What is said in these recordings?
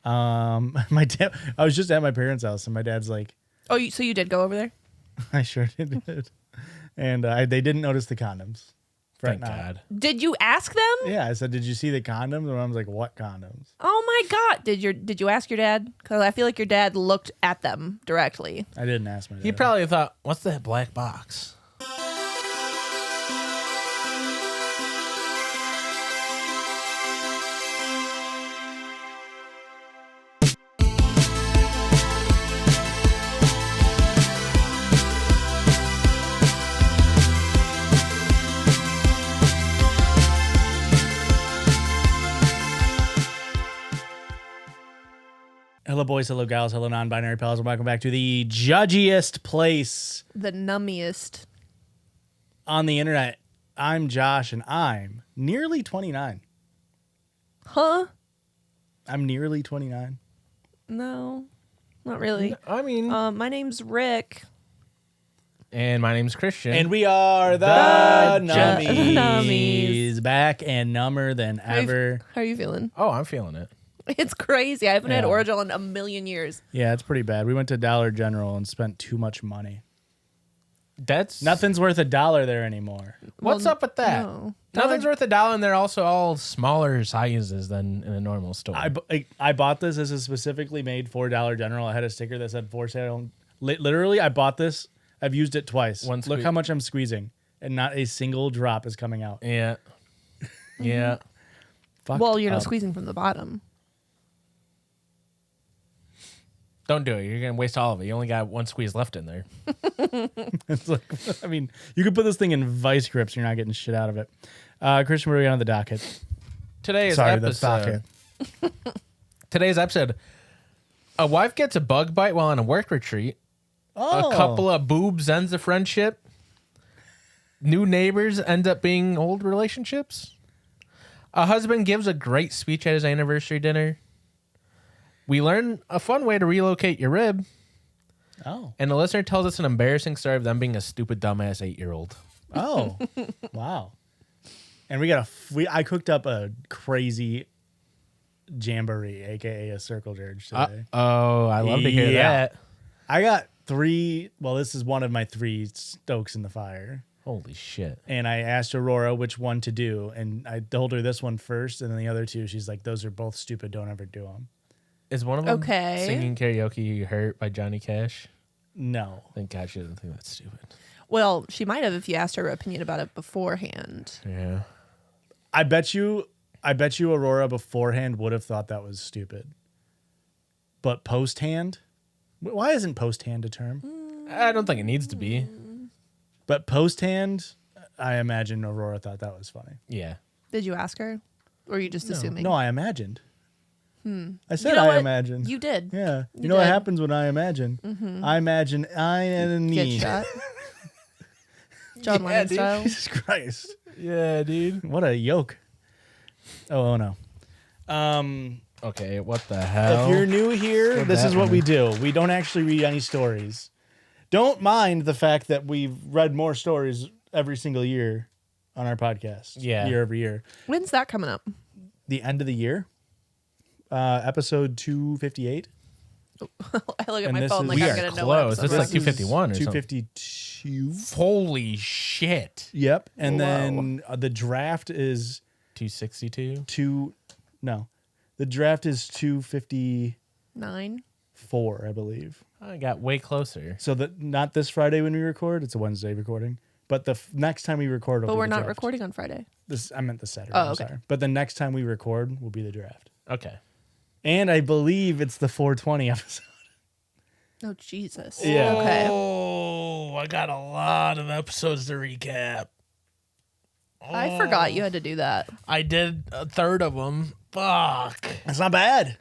My dad. I was just at my parents' house, and my dad's like, Oh, so you did go over there? I sure did. And they didn't notice the condoms. Thank God. Did you ask them? Yeah, I said, "Did you see the condoms?" And I was like, "What condoms?" Oh my God! Did you ask your dad? Because I feel like your dad looked at them directly. I didn't ask my dad. He probably thought, "What's that black box?" Hello, boys. Hello, gals. Hello, non-binary pals. And welcome back to the judgiest place The nummiest. on the internet. I'm Josh, and I'm nearly 29. Huh? I'm nearly 29. No, not really. I mean, My name's Rick. and my name's Christian. And we are the nummies. Nummies. Back and number than ever. How are you feeling? oh, I'm feeling it. It's crazy. I haven't had Yeah. Orajel in a million years. Yeah, it's pretty bad. We went to Dollar General and spent too much money. That's Nothing's worth $1 there anymore. What's Well, up with that? no. Nothing's worth $1, and they're also all smaller sizes than in a normal store. I bought this. This is specifically made for Dollar General. I had a sticker that said for sale. Literally, I bought this. I've used it twice. Look how much I'm squeezing, and not a single drop is coming out. yeah, yeah. Fuck Well, you're not up. squeezing from the bottom. Don't do it. You're gonna waste all of it. You only got one squeeze left in there. It's like, I mean, you could put this thing in vice grips. And you're not getting shit out of it. Christian, what are we on the docket? Today's Sorry, the episode. docket. Today's episode. A wife gets a bug bite while on a work retreat. Oh, A couple of boobs ends a friendship. New neighbors end up being old relationships. A husband gives a great speech at his anniversary dinner. We learn a fun way to relocate your rib. Oh, And the listener tells us an embarrassing story of them being a stupid, dumbass 8-year-old. oh, wow. And I cooked up a crazy jamboree, aka a circle judge today. Oh, I love to hear Yeah. that. I got 3. Well, this is one of my 3 stokes in the fire. Holy shit. And I asked Aurora which one to do, and I told her this one first, and then the other 2, she's like, "Those are both stupid. Don't ever do them." Is one of them Okay. singing karaoke Hurt by Johnny Cash? No. Thank God she doesn't think that's stupid. Well, she might have if you asked her opinion about it beforehand. Yeah. I bet you Aurora beforehand would have thought that was stupid. But post-hand? Why isn't post-hand a term? I don't think it needs to be. But post-hand, I imagine Aurora thought that was funny. Yeah. Did you ask her? Or are you just assuming? No, I imagined. I said You know I what? imagined. You did. Yeah. You You know what did. happens when I imagine? I imagine I and a Get knee. shot. John Lennon dude. style. Jesus Christ. Yeah, dude. What a yoke. Oh no. Okay, what the hell? If you're new here, What'd this that is what we mean? do. We don't actually read any stories. Don't mind the fact that we've read more stories every single year on our podcast. Yeah. Year over year. When's that coming up? The end of the year. Episode 258. I look at And my this phone is- like we I'm are going to know what close. episode This we're is like on. 251 or something. 252. Holy shit. Yep. And Whoa. then the draft is 262? the draft is 254, 9. I believe. I got way closer. So that not this Friday when we record, it's a Wednesday recording. But the next time we record, will But be we're the not draft. recording on Friday. I meant the Saturday. Oh, I'm okay. sorry. But the next time we record will be the draft. Okay. And I believe it's the 420 episode. Oh, Jesus. Yeah. Okay. Oh, I got a lot of episodes to recap. I forgot you had to do that. I did a third of them. Fuck. That's not bad.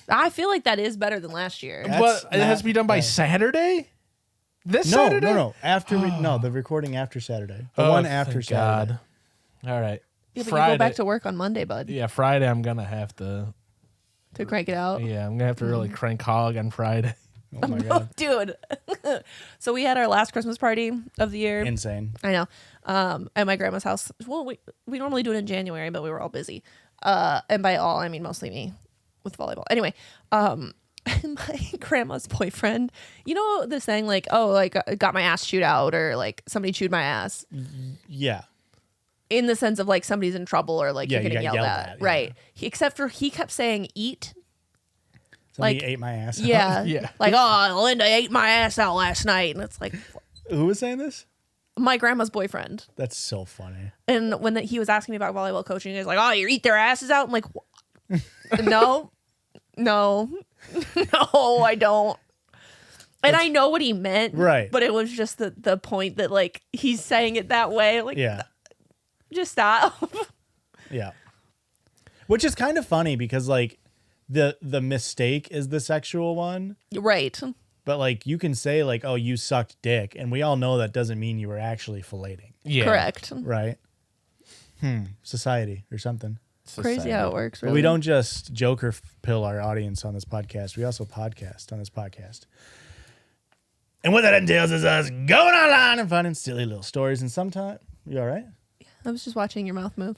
I feel like that is better than last year. That's But it has to be done by bad. Saturday? This No, Saturday? no. No, the recording after Saturday. The Oh, one after thank Saturday. God. All right. Yeah, but you go back to work on Monday, bud, Yeah, Friday I'm going to have to. to crank it out. Yeah, I'm going to have to really crank hog on Friday. Oh my god. Dude. So we had our last Christmas party of the year. Insane. I know. At my grandma's house. Well, we normally do it in January, but we were all busy. And by all, I mean mostly me. with volleyball. Anyway, my grandma's boyfriend, you know the saying like, oh, like got my ass chewed out, or like somebody chewed my ass. Yeah. In the sense of like somebody's in trouble, or like Yeah, you're you getting got yelled yelled at. at, yeah. Right. Except for he kept saying eat. Somebody Like, ate my ass out. Yeah. Yeah. Like, oh, Linda ate my ass out last night. And it's like, Who was saying this? my grandma's boyfriend. That's so funny. And when he was asking me about volleyball coaching, he was like, oh, you eat their asses out? I'm like, no, no, I don't. And I know what he meant. Right. But it was just the point that, like, he's saying it that way. Like, Yeah. Just stop. Yeah. Which is kind of funny because, like, the mistake is the sexual one. Right. But, like, you can say, like, oh, you sucked dick. And we all know that doesn't mean you were actually filleting. Yeah. Correct. Right? Society or something. Crazy how it works. But Really. we don't just joke or pill our audience on this podcast. We also podcast on this podcast. And what that entails is us going online and finding silly little stories. And sometimes, you all right? I was just watching your mouth move.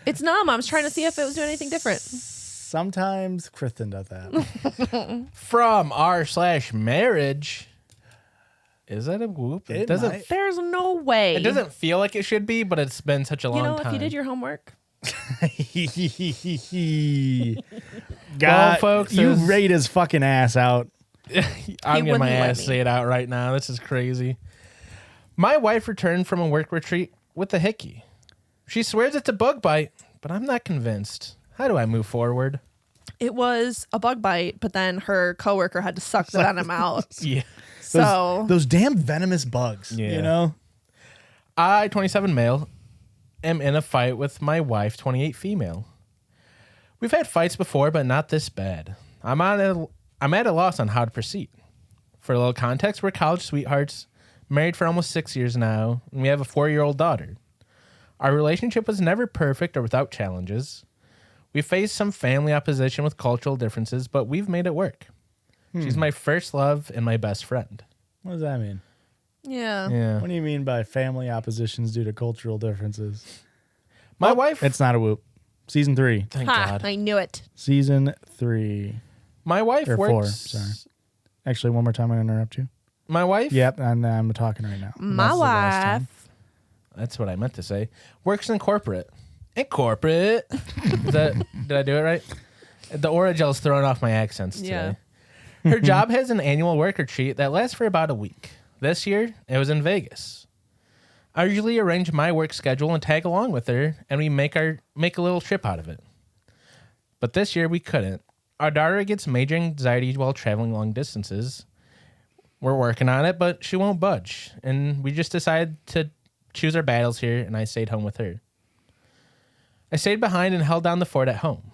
It's numb. I was trying to see if it was doing anything different. Sometimes Kristen does that. From r/marriage. Is that a whoop? It doesn't. might. There's no way. It doesn't feel like it should be, but it's been such a long You know, time. if you did your homework. God, folks, you there's- rate his fucking ass out. I'm getting my wouldn't let ass me. say it out right now. This is crazy. My wife returned from a work retreat with a hickey. She swears it's a bug bite, but I'm not convinced. How do I move forward? It was a bug bite, but then her coworker had to suck the venom out. Yeah. So Those damn venomous bugs. Yeah. You know? I, 27 male, am in a fight with my wife, 28 female. We've had fights before, but not this bad. I'm at a loss on how to proceed. For a little context, we're college sweethearts, married for almost 6 years now, and we have a 4-year-old daughter. Our relationship was never perfect or without challenges. We faced some family opposition with cultural differences, but we've made it work. She's my first love and my best friend. What does that mean? yeah. Yeah. What do you mean by family oppositions due to cultural differences? My wife... It's not a whoop. Season 3. Thank Ha, God. I knew it. Season 3. My wife Or works... 4, sorry. Actually, one more time, I'm going to interrupt you. My wife... Yep, and I'm talking right now. My That's the last time. wife. That's what I meant to say. Works in corporate. In corporate. Did I do it right? The Oragel's throwing off my accents today. Yeah. Her job has an annual work retreat that lasts for about a week. This year, it was in Vegas. I usually arrange my work schedule and tag along with her, and we make a little trip out of it. But this year, we couldn't. Our daughter gets major anxiety while traveling long distances. We're working on it, but she won't budge. And we just decided to choose our battles here, and I stayed home with her. I stayed behind and held down the fort at home.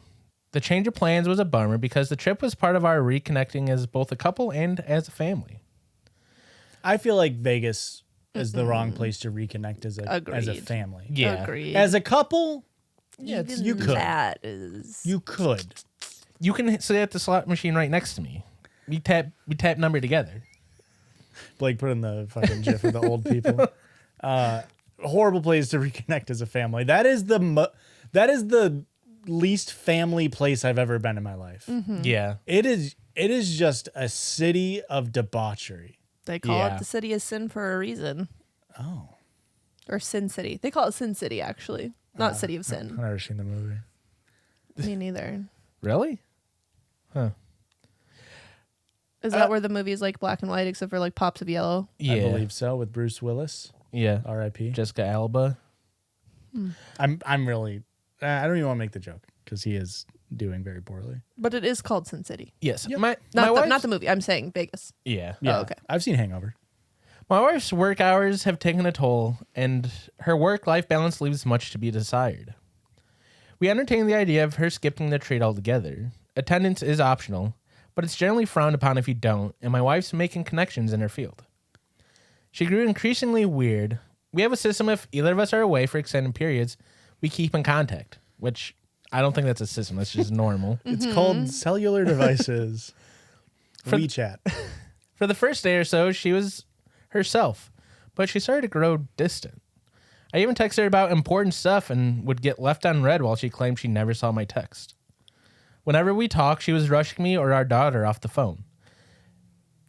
The change of plans was a bummer because the trip was part of our reconnecting as both a couple and as a family. I feel like Vegas is the wrong place to reconnect as a Agreed. family. Yeah. Agreed. As a couple, Even you could. That is. you could. You can sit at the slot machine right next to me. We tap number together. Blake put in the fucking gif of the old people. Horrible place to reconnect as a family. That is the least family place I've ever been in my life. Yeah. It is just a city of debauchery. They call Yeah. it the city of sin for a reason. Oh, Or Sin City. They call it Sin City, actually. Not City of I've Sin. never seen the movie. Me neither. Really? Huh. Is that where the movie is like black and white except for like pops of yellow? Yeah. I believe so, with Bruce Willis, Yeah. R.I.P. Jessica Alba. I'm really. I don't even want to make the joke because he is doing very poorly. But it is called Sin City. Yes. Yep. My Not wife's- the movie. I'm saying Vegas. Yeah. Yeah, okay. I've seen Hangover. My wife's work hours have taken a toll, and her work-life balance leaves much to be desired. We entertain the idea of her skipping the retreat altogether. Attendance is optional, but it's generally frowned upon if you don't, and my wife's making connections in her field. She grew increasingly weird. We have a system if either of us are away for extended periods, we keep in contact, which I don't think that's a system. That's just normal. It's called Cellular Devices. WeChat. For the first day or so, she was herself, but she started to grow distant. I even texted her about important stuff and would get left unread while she claimed she never saw my text. Whenever we talked, she was rushing me or our daughter off the phone.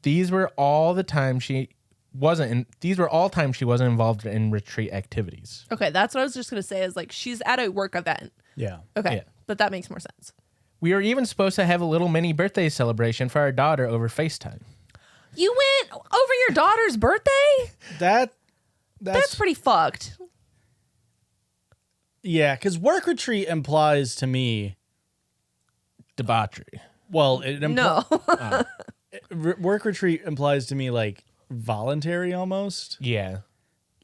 These were all times she wasn't involved in retreat activities. Okay, that's what I was just gonna say. Is like she's at a work event. Yeah. Okay, Yeah. but that makes more sense. We were even supposed to have a little mini birthday celebration for our daughter over FaceTime. You went over your daughter's birthday? That's pretty fucked. Yeah, because work retreat implies to me. Debauchery. Well, No. Work retreat implies to me like voluntary almost. Yeah.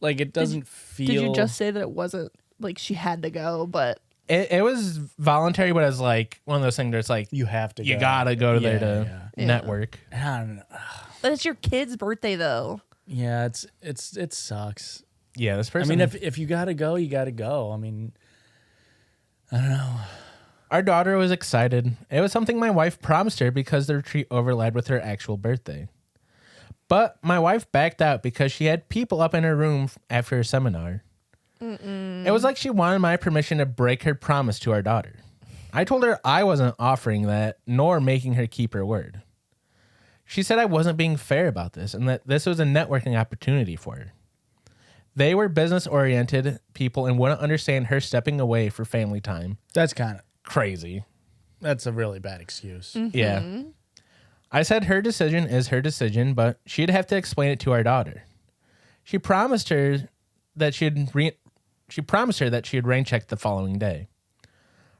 Like it doesn't feel. Did you just say that it wasn't like she had to go, but It was voluntary, but it's like one of those things where it's like You have to. you go. gotta go to there Yeah, to network. I don't know. it's your kid's birthday though. Yeah, it sucks. Yeah, this I person. mean, if you gotta go, you gotta go. I mean, I don't know. Our daughter was excited. It was something my wife promised her because the retreat overlapped with her actual birthday. But my wife backed out because she had people up in her room after her seminar. It was like she wanted my permission to break her promise to our daughter. I told her I wasn't offering that, nor making her keep her word. She said I wasn't being fair about this and that this was a networking opportunity for her. They were business-oriented people and wouldn't understand her stepping away for family time. That's kind of Crazy. that's a really bad excuse. Yeah. I said her decision is her decision, but she'd have to explain it to our daughter. She promised her that she'd rain check the following day.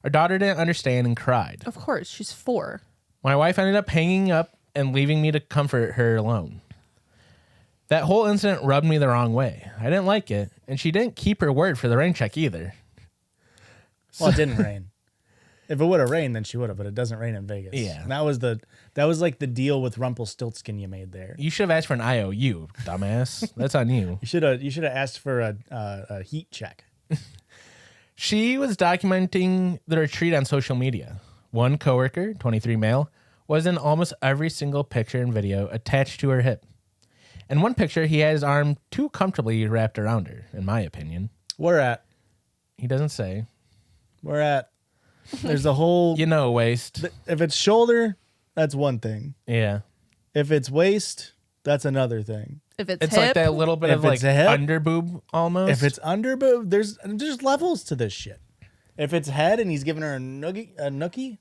Our daughter didn't understand and cried. Of course, she's 4. My wife ended up hanging up and leaving me to comfort her alone. That whole incident rubbed me the wrong way. I didn't like it, and she didn't keep her word for the rain check either. Well, it didn't rain. If it would have rained, then she would have. But it doesn't rain in Vegas. Yeah. And that was like the deal with Rumpelstiltskin you made there. You should have asked for an IOU, dumbass. That's on you. You should have asked for a heat check. She was documenting the retreat on social media. One coworker, 23 male, was in almost every single picture and video attached to her hip. In one picture, he had his arm too comfortably wrapped around her, in my opinion. Where at? He doesn't say. Where at? There's a whole. You know, waist. If it's shoulder, that's one thing. Yeah. If it's waist, that's another thing. If it's It's hip, like that little bit If of like it's a hip, under boob almost. If it's under boob, there's levels to this shit. If it's head and he's giving her a noogie. noogie.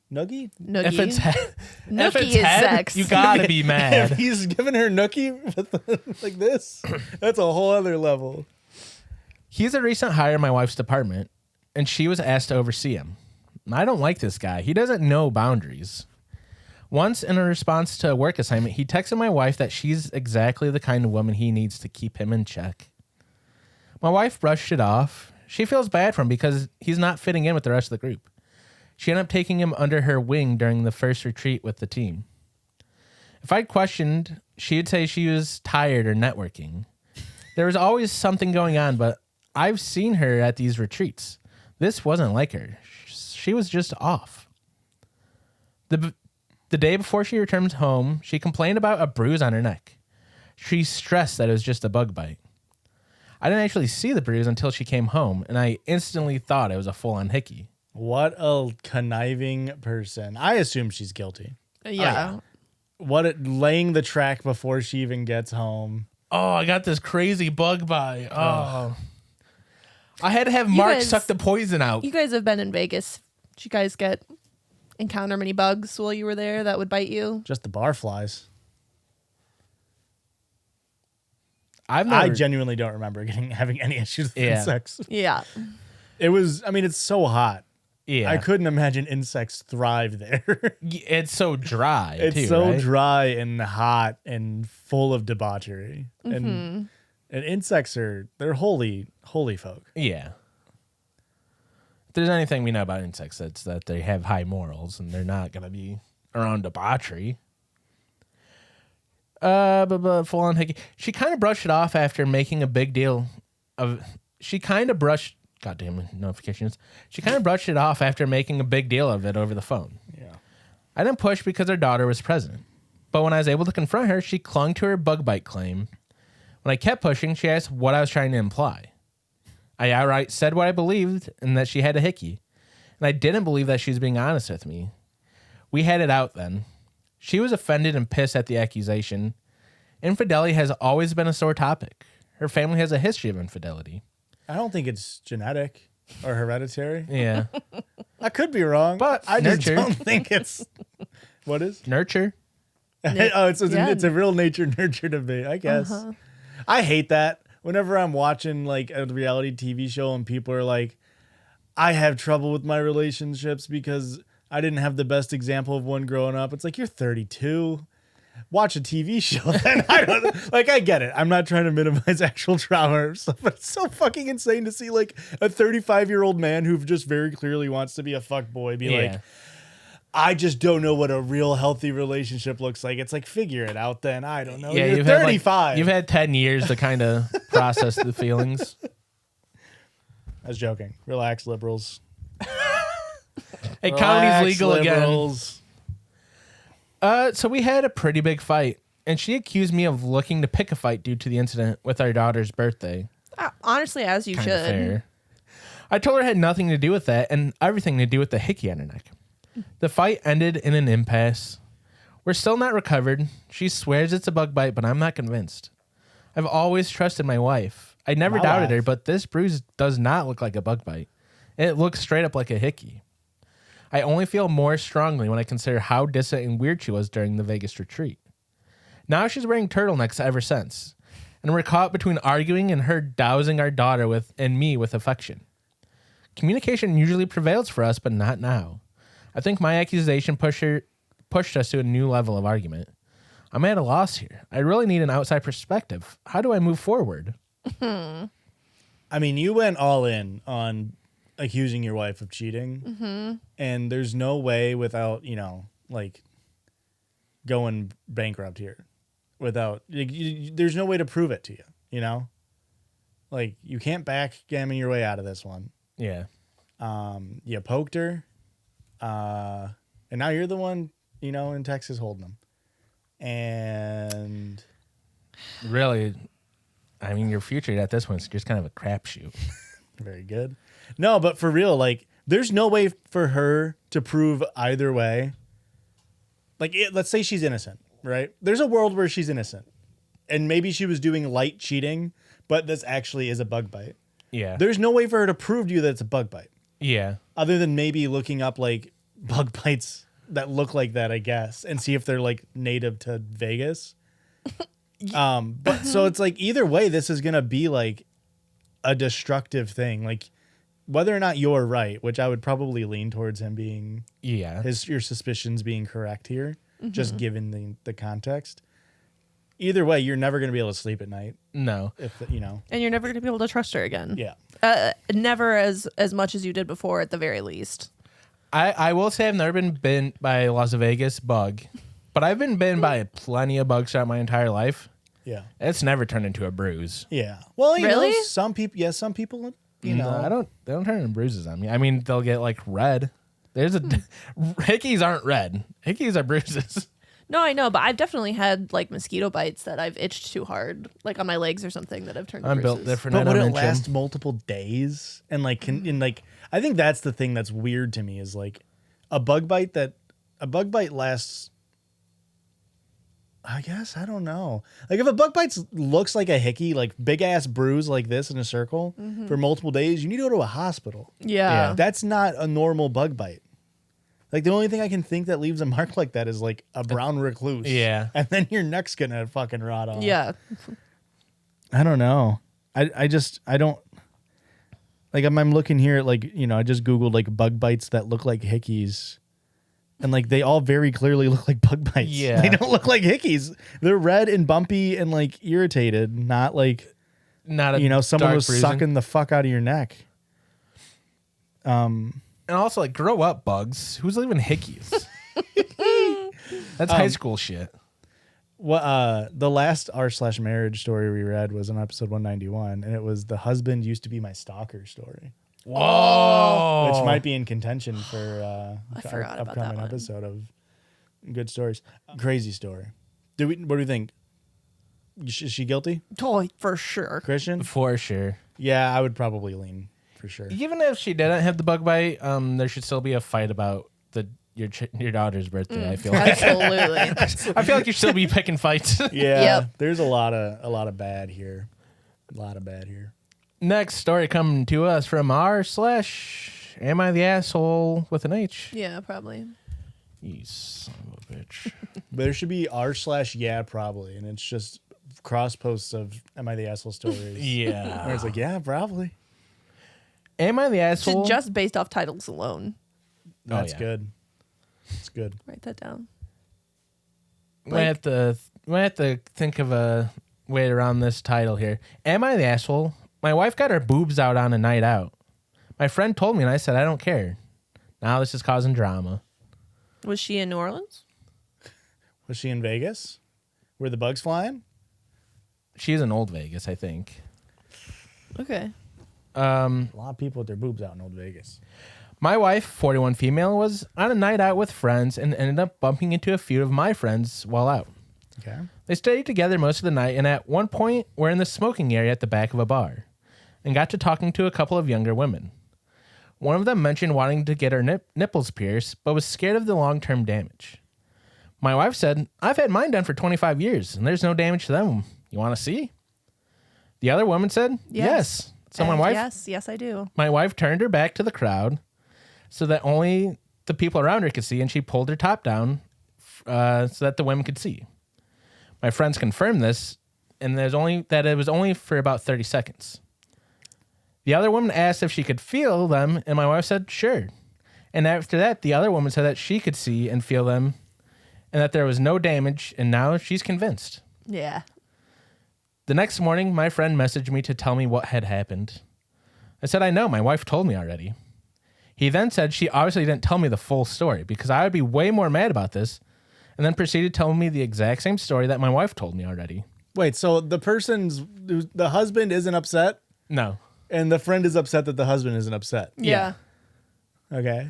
if it's head, Nookie if it's is head, sex. you gotta be If mad. he's giving her nookie like this, that's a whole other level. He's a recent hire in my wife's department, and she was asked to oversee him. I don't like this guy. He doesn't know boundaries. Once, in a response to a work assignment, he texted my wife that she's exactly the kind of woman he needs to keep him in check. My wife brushed it off. She feels bad for him because he's not fitting in with the rest of the group. She ended up taking him under her wing during the first retreat with the team. If I'd questioned, she'd say she was tired or networking. There was always something going on, but I've seen her at these retreats. This wasn't like her. She was just off. The day before she returned home, she complained about a bruise on her neck. She stressed that it was just a bug bite. I didn't actually see the bruise until she came home, and I instantly thought it was a full-on hickey. What a conniving person. I assume she's guilty. Yeah. Laying the track before she even gets home. Oh, I got this crazy bug bite. Oh. I had to have Mark guys- suck the poison out. You guys have been in Vegas. Did you guys encounter many bugs while you were there that would bite you? Just the barflies. I've I never, genuinely don't remember having any issues with Yeah. insects. Yeah. It was, I mean, it's so hot. yeah. I couldn't imagine insects thrive there. It's so dry. It's too, so right? dry and hot and full of debauchery. And insects they're holy folk. Yeah. If there's anything we know about insects, it's that they have high morals and they're not going to be around debauchery. But full on hickey. She kind of brushed it off after making a big deal of. Goddamn notifications. She kind of brushed it off after making a big deal of it over the phone. Yeah. I didn't push because her daughter was present. But when I was able to confront her, she clung to her bug bite claim. When I kept pushing, she asked what I was trying to imply. I outright said what I believed and that she had a hickey. And I didn't believe that she was being honest with me. We had it out then. She was offended and pissed at the accusation. Infidelity has always been a sore topic. Her family has a history of infidelity. I don't think it's genetic or hereditary. Yeah. I could be wrong, But I just nurture. don't think it's. What is? Nurture. Oh, it's Yeah. it's a real nature nurture debate, I guess. I hate that. Whenever I'm watching like a reality TV show and people are like, I have trouble with my relationships because I didn't have the best example of one growing up. It's like, you're 32. Watch a TV show then. I don't like, I get it. I'm not trying to minimize actual trauma or stuff, but it's so fucking insane to see like a 35-year-old man who just very clearly wants to be a fuck boy be like, I just don't know what a real healthy relationship looks like. It's like, figure it out then. I don't know. Yeah, You're you've 35. you've had 10 years to kind of process the feelings. I was joking. Relax, liberals. Hey, Relax, comedy's legal liberals. again. So we had a pretty big fight, and she accused me of looking to pick a fight due to the incident with our daughter's birthday. Honestly, as you Kinda should. fair. I told her it had nothing to do with that and everything to do with the hickey on her neck. The fight ended in an impasse. We're still not recovered. She swears it's a bug bite, but I'm not convinced. I've always trusted my wife. I never My doubted wife. her, but this bruise does not look like a bug bite. It looks straight up like a hickey. I only feel more strongly when I consider how distant and weird she was during the Vegas retreat. Now she's wearing turtlenecks ever since, and we're caught between arguing and her dousing our daughter with and me with affection. Communication usually prevails for us, but not now. I think my accusation pushed us to a new level of argument. I'm at a loss here. I really need an outside perspective. How do I move forward? I mean, you went all in on accusing your wife of cheating, and there's no way without, like going bankrupt here. Without, there's no way to prove it to you, Like, you can't backgammon your way out of this one. Yeah. You poked her, and now you're the one, in Texas holding them. And Really, I mean, your future at this point is just kind of a crapshoot. very good. No, but for real, like, there's no way for her to prove either way. Like, let's say she's innocent, right? There's a world where she's innocent, and maybe she was doing light cheating, but this actually is a bug bite. Yeah. There's no way for her to prove to you that it's a bug bite, Yeah. other than maybe looking up like bug bites that look like that, I guess, and see if they're like native to Vegas. But so it's like, either way, this is gonna be like a destructive thing. Like, whether or not you're right, which I would probably lean towards him being Yeah. your suspicions being correct here, just given the context. Either way, you're never gonna be able to sleep at night No. if And you're never going to be able to trust her again. Yeah. Never as much as you did before, at the very least. I will say I've never been bitten by a Las Vegas bug, but I've been bitten by plenty of bugs throughout my entire life. Yeah. It's never turned into a bruise. Yeah. Well, you know, Really? some people, you know, No, they don't turn into bruises on me. I mean, they'll get like red. There's a hickeys aren't red. Hickeys are bruises. No, I know, but I've definitely had like mosquito bites that I've itched too hard, like on my legs or something, that have turned to I'm bruises. built different. but I would don't it inch 'em. last multiple days? And like, I think that's the thing that's weird to me is like a bug bite lasts. I guess, I don't know. Like, if a bug bite looks like a hickey, like big ass bruise like this in a circle for multiple days, you need to go to a hospital. Yeah. That's not a normal bug bite. Like, the only thing I can think that leaves a mark like that is like a brown recluse. Yeah. And then your neck's gonna fucking rot off. Yeah. I don't know. I don't like, I'm looking here at like, I just Googled like bug bites that look like hickeys. And like, they all very clearly look like bug bites. Yeah. They don't look like hickeys. They're red and bumpy and like irritated, not like, Not a someone dark was bruising. sucking the fuck out of your neck. And also, like, grow up, bugs. Who's leaving hickeys? That's high school shit. Well, the last r/marriage story we read was on episode 191, and it was the husband used to be my stalker story. Whoa. Which might be in contention for I our forgot about that upcoming one. episode of Good Stories. Crazy story. What do you think? Is she guilty? Oh, for sure. Christian? For sure. Yeah, I would probably lean for sure. Even if she didn't have the bug bite, there should still be a fight about the your daughter's birthday. I feel like Absolutely. I feel like you should still be picking fights. Yeah, Yep. there's a lot of bad here. A lot of bad here. Next story coming to us from r/am I the asshole with an H? Yeah, probably. You son of a bitch. There should be r/yeah probably, and it's just cross posts of "Am I the asshole" stories. Where Yeah. it's like, yeah, probably. Am I the asshole? Just based off titles alone. That's yeah. good. It's good. Write that down. We have to think of a way around this title here. Am I the asshole? My wife got her boobs out on a night out. My friend told me and I said I don't care. Now this is causing drama. Was she in New Orleans? Was she in Vegas? Were the bugs flying? She's in Old Vegas, I think. Okay. A lot of people with their boobs out in Old Vegas. My wife, 41 female, was on a night out with friends and ended up bumping into a few of my friends while out. Okay. They stayed together most of the night, and at one point, were in the smoking area at the back of a bar, and got to talking to a couple of younger women. One of them mentioned wanting to get her nipples pierced, but was scared of the long-term damage. My wife said, I've had mine done for 25 years, and there's no damage to them. You want to see? The other woman said, yes. So And my wife... Yes, I do. My wife turned her back to the crowd so that only the people around her could see, and she pulled her top down so that the women could see. My friends confirmed this, and it was only for about 30 seconds. The other woman asked if she could feel them, and my wife said, sure. And after that, the other woman said that she could see and feel them, and that there was no damage, and now she's convinced. Yeah. The next morning, my friend messaged me to tell me what had happened. I said, I know, my wife told me already. He then said she obviously didn't tell me the full story because I would be way more mad about this, and then proceeded to tell me the exact same story that my wife told me already. Wait, so the husband isn't upset, No. and the friend is upset that the husband isn't upset. Yeah. Okay.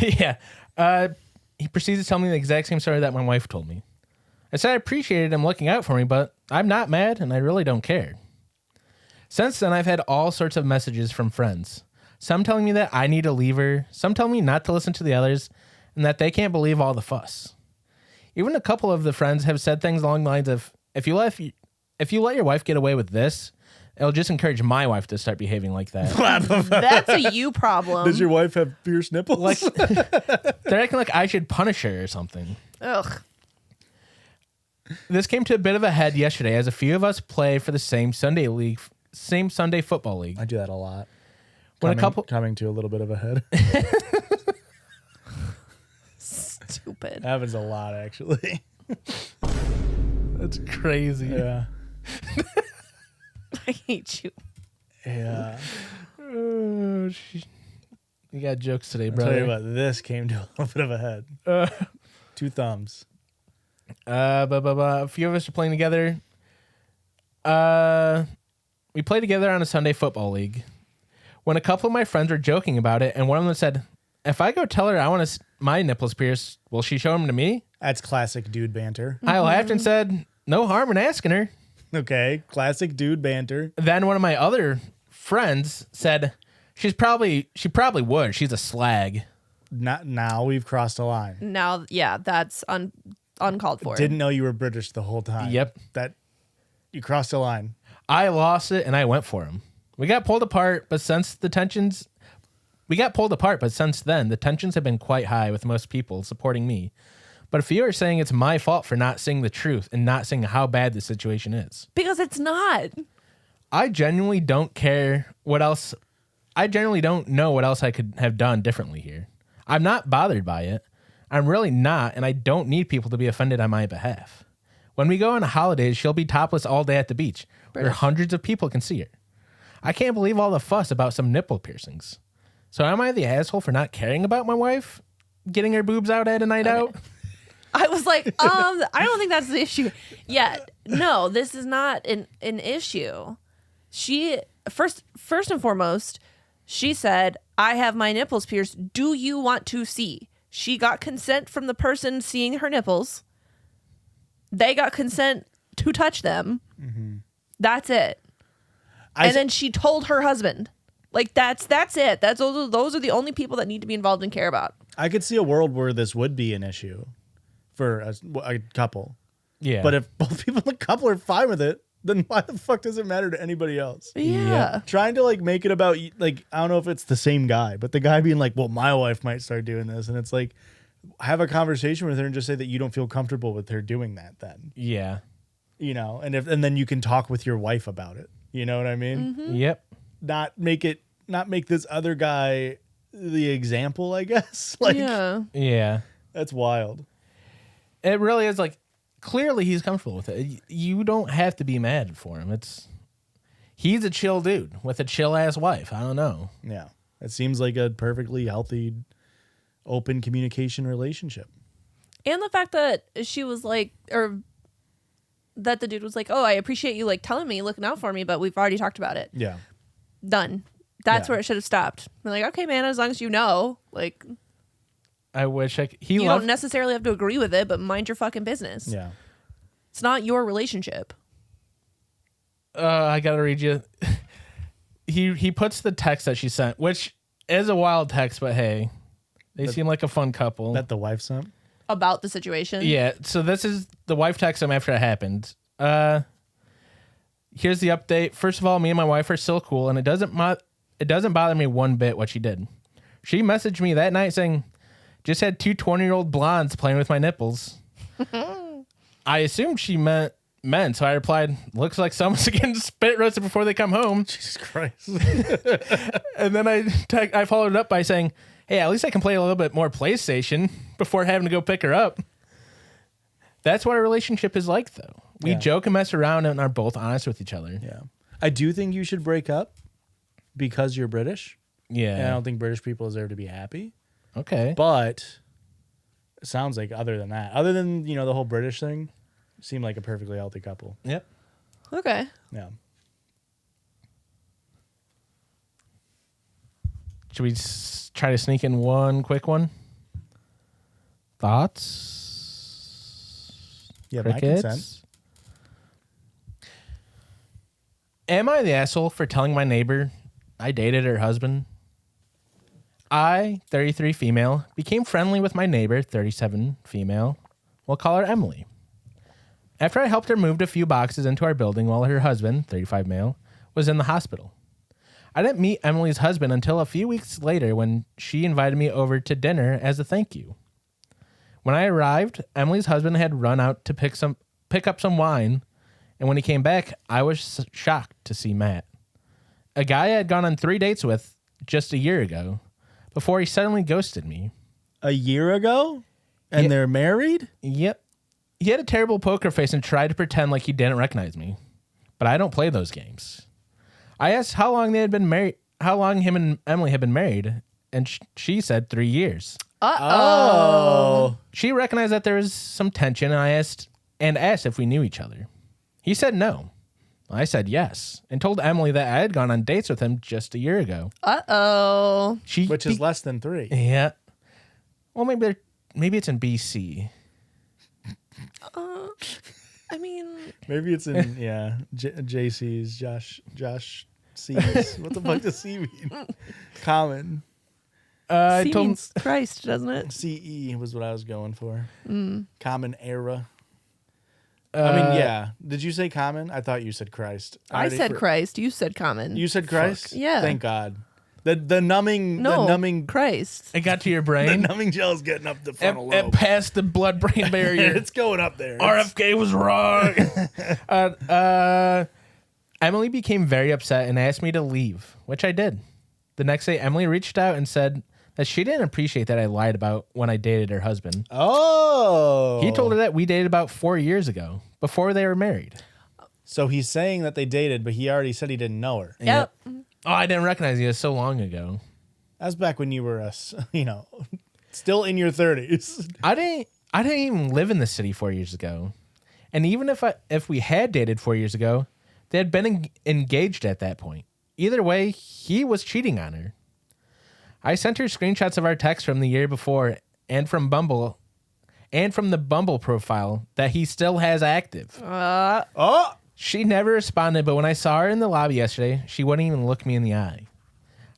Yeah. He proceeds to tell me the exact same story that my wife told me. I said I appreciated him looking out for me, but I'm not mad and I really don't care. Since then, I've had all sorts of messages from friends. Some telling me that I need to leave her, some telling me not to listen to the others, and that they can't believe all the fuss. Even a couple of the friends have said things along the lines of, if you let your wife get away with this, it'll just encourage my wife to start behaving like that. That's a you problem. Does your wife have pierced nipples? Like they're acting like I should punish her or something. Ugh. This came to a bit of a head yesterday as a few of us play for the same Sunday football league. I do that a lot. When coming to a little bit of a head. Stupid. Happens a lot, actually. That's crazy. Yeah. I hate you. Yeah. Oh, you got jokes today, I'll tell you brother. what, this came to a little bit of a head. 2 thumbs. A few of us are playing together. We play together on a Sunday football league. When a couple of my friends were joking about it, and one of them said, if I go tell her I want my nipples pierced, will she show them to me? That's classic dude banter. I laughed and said, no harm in asking her. Okay, classic dude banter. Then one of my other friends said, she probably would. She's a slag. Not now. We've crossed a line. Now, yeah, that's uncalled for. Didn't know you were British the whole time. Yep. That you crossed a line. I lost it and I went for him. We got pulled apart, but since then, the tensions have been quite high with most people supporting me. But a few are saying it's my fault for not seeing the truth and not seeing how bad the situation is. Because it's not. I genuinely don't care what else. I generally don't know what else I could have done differently here. I'm not bothered by it. I'm really not, and I don't need people to be offended on my behalf. When we go on holidays, she'll be topless all day at the beach, where hundreds of people can see her. I can't believe all the fuss about some nipple piercings. So am I the asshole for not caring about my wife getting her boobs out at a night out? I was like, I don't think that's the issue. Yeah, no, this is not an issue. She first and foremost, she said, I have my nipples pierced. Do you want to see? She got consent from the person seeing her nipples. They got consent to touch them. Mm-hmm. That's it. And then she told her husband. Like, that's it. Those are the only people that need to be involved and care about. I could see a world where this would be an issue for a couple. Yeah. But if both people in the couple are fine with it, then why the fuck does it matter to anybody else? Yeah. Trying to like make it about like, I don't know if it's the same guy, but the guy being like, well, my wife might start doing this. And it's like, have a conversation with her and just say that you don't feel comfortable with her doing that then. Yeah. You know, and then you can talk with your wife about it. You know what I mean? Mm-hmm. Yep. Not make this other guy the example, I guess. Like, Yeah. that's wild. It really is like, clearly he's comfortable with it. You don't have to be mad for him. He's a chill dude with a chill ass wife. I don't know. Yeah. It seems like a perfectly healthy, open communication relationship. And the fact that she was like, or that the dude was like, oh, I appreciate you like telling me, looking out for me, but we've already talked about it. Yeah. Done. That's Yeah. where it should have stopped. I'm like, okay, man, as long as you know, like, I wish you don't necessarily have to agree with it, but mind your fucking business. Yeah. It's not your relationship. I gotta read you. He puts the text that she sent, which is a wild text, but hey, they seem like a fun couple. That the wife sent? About the situation. Yeah. So this is the wife texted him after it happened. Here's the update. First of all, me and my wife are still cool, and it doesn't bother me one bit what she did. She messaged me that night saying, just had two 20-year-old blondes playing with my nipples. I assumed she meant men, so I replied, looks like someone's getting spit roasted before they come home. Jesus Christ. And then I followed it up by saying, hey, at least I can play a little bit more PlayStation before having to go pick her up. That's what a relationship is like, though. We joke and mess around and are both honest with each other. Yeah. I do think you should break up because you're British. Yeah. And I don't think British people deserve to be happy. Okay. But it sounds like other than the whole British thing, seem like a perfectly healthy couple. Yep. Okay. Yeah. Should we try to sneak in one quick one? Thoughts? Yeah, my consent. Am I the asshole for telling my neighbor I dated her husband? I, 33 female, became friendly with my neighbor, 37 female. We'll call her Emily. After I helped her move a few boxes into our building while her husband, 35 male, was in the hospital. I didn't meet Emily's husband until a few weeks later when she invited me over to dinner as a thank you. When I arrived, Emily's husband had run out to pick up some wine, and when he came back, I was shocked to see Matt, a guy I had gone on 3 dates with just a year ago, before he suddenly ghosted me. A year ago? And they're married? Yep. He had a terrible poker face and tried to pretend like he didn't recognize me, but I don't play those games. I asked how long they had been married, how long him and Emily had been married, and she said 3 years. Oh. She recognized that there was some tension, and I asked if we knew each other. He said no. I said yes, and told Emily that I had gone on dates with him just a year ago. Uh-oh. Which is less than 3. Yeah. Well, maybe it's in BC. I mean, Maybe it's in JC's Josh C's. What the fuck does C mean? Common. C means Christ, doesn't it? CE was what I was going for. Common era. I mean, yeah. Did you say common? I thought you said Christ. I said Christ. You said common. You said Christ? Yeah. Thank God. The numbing Christ. It got to your the brain. numbing gel's getting up the frontal It lobe. passed the blood-brain barrier. It's going up there. RFK was wrong. Emily became very upset and asked me to leave, which I did. The next day, Emily reached out and said that she didn't appreciate that I lied about when I dated her husband. Oh. He told her that we dated about 4 years ago, before they were married. So he's saying that they dated, but he already said he didn't know her. Yep. Oh, I didn't recognize you. It was so long ago. That was back when you were, still in your 30s. I didn't even live in the city 4 years ago. And even if we had dated 4 years ago, they had been engaged at that point. Either way, he was cheating on her. I sent her screenshots of our text from the year before and from the Bumble profile that he still has active. She never responded, but when I saw her in the lobby yesterday, she wouldn't even look me in the eye.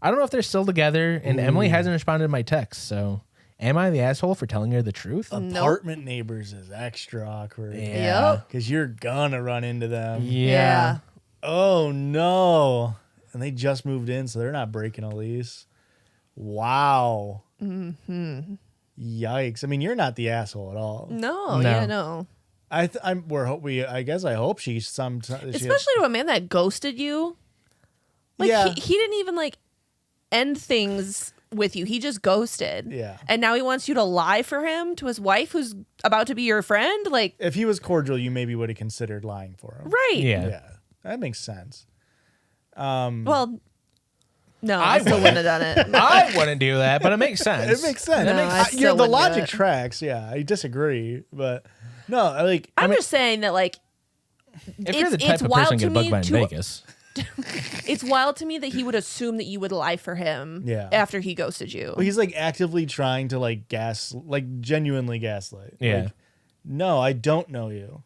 I don't know if they're still together, and Emily hasn't responded to my text, so Am I the asshole for telling her the truth? Apartment neighbors is extra awkward. Yeah. Yep. Because you're gonna run into them. Yeah. Oh no. And they just moved in, so they're not breaking a lease. Wow. Mm-hmm. Yikes. I mean, you're not the asshole at all. No. No. Yeah. No. I hope she's Especially to a man that ghosted you. Like Yeah. he didn't even like end things with you. He just ghosted. Yeah. And now he wants you to lie for him to his wife who's about to be your friend. Like, if he was cordial, you maybe would have considered lying for him. right. Yeah. Yeah. That makes sense. Well, no, I still wouldn't have done it. I wouldn't do that, but it makes sense. It makes sense. No, I still the wouldn't do logic it. tracks. Yeah, I disagree, but no, like I'm just saying that, like, If you're the it's type of wild person to get bugged me by in to- Vegas. it's wild to me that he would assume that you would lie for him Yeah. after he ghosted you. well, he's like actively trying to like genuinely gaslight. Yeah. Like, no, I don't know you.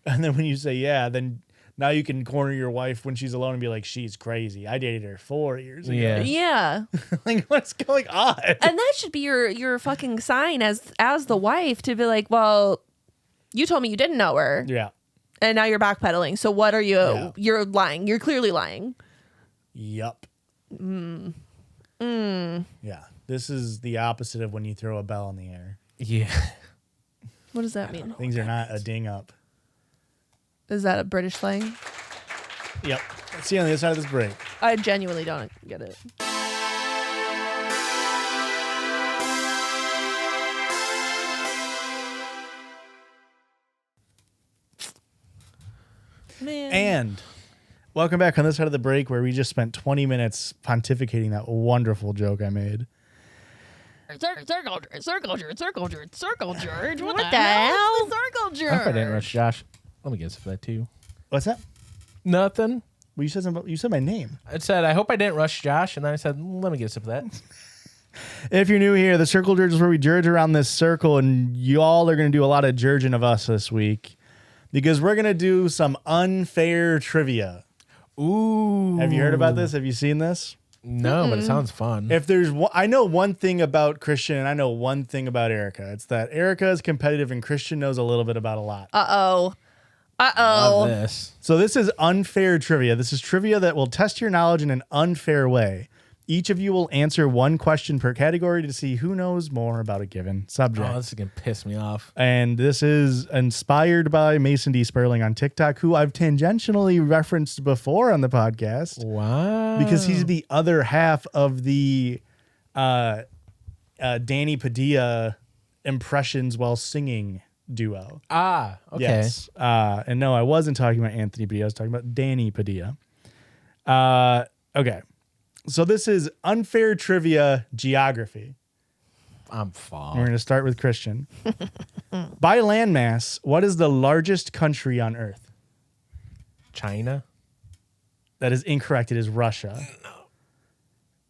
And then when you say yeah, then now you can corner your wife when she's alone and be like, she's crazy. I dated her 4 years ago. Yeah. Yeah. Like, what's going on? And that should be your fucking sign as the wife to be like, well, you told me you didn't know her. Yeah. And now you're backpedaling. So what are you? Yeah. You're lying. You're clearly lying. Yup. Yeah. This is the opposite of when you throw a bell in the air. Yeah. What does that mean? Things are not a ding up. Is that a British slang? Yep. Let's see on the other side of this break. I genuinely don't get it. Man. And welcome back on this side of the break where we just spent 20 minutes pontificating that wonderful joke I made. Circle Judge. What the hell? Circle I hope I didn't Judge. rush Josh. Let me guess for that too. What's that? Nothing. Well, you said something, you said my name. I said, I hope I didn't rush Josh. And then I said, let me get some of that. If you're new here, the Circle Judge is where we judge around this circle, and y'all are going to do a lot of judging of us this week because we're going to do some unfair trivia. Ooh. Have you heard about this? Have you seen this? No, but it sounds fun. If there's one, I know one thing about Christian and I know one thing about Erica. It's that Erica is competitive and Christian knows a little bit about a lot. Uh-oh. Love Uh-oh. this. So this is unfair trivia. This is trivia that will test your knowledge in an unfair way. Each of you will answer one question per category to see who knows more about a given subject. Oh, this is going to piss me off. And this is inspired by Mason D. Sperling on TikTok, who I've tangentially referenced before on the podcast Wow. because he's the other half of the Danny Padilla impressions while singing duo. Ah, okay. Yes. And no, I wasn't talking about Anthony Padilla. I was talking about Danny Padilla. Okay. So this is unfair trivia geography. I'm We're fine. going to start with Christian. By landmass, what is the largest country on Earth? China. That is incorrect. It is Russia.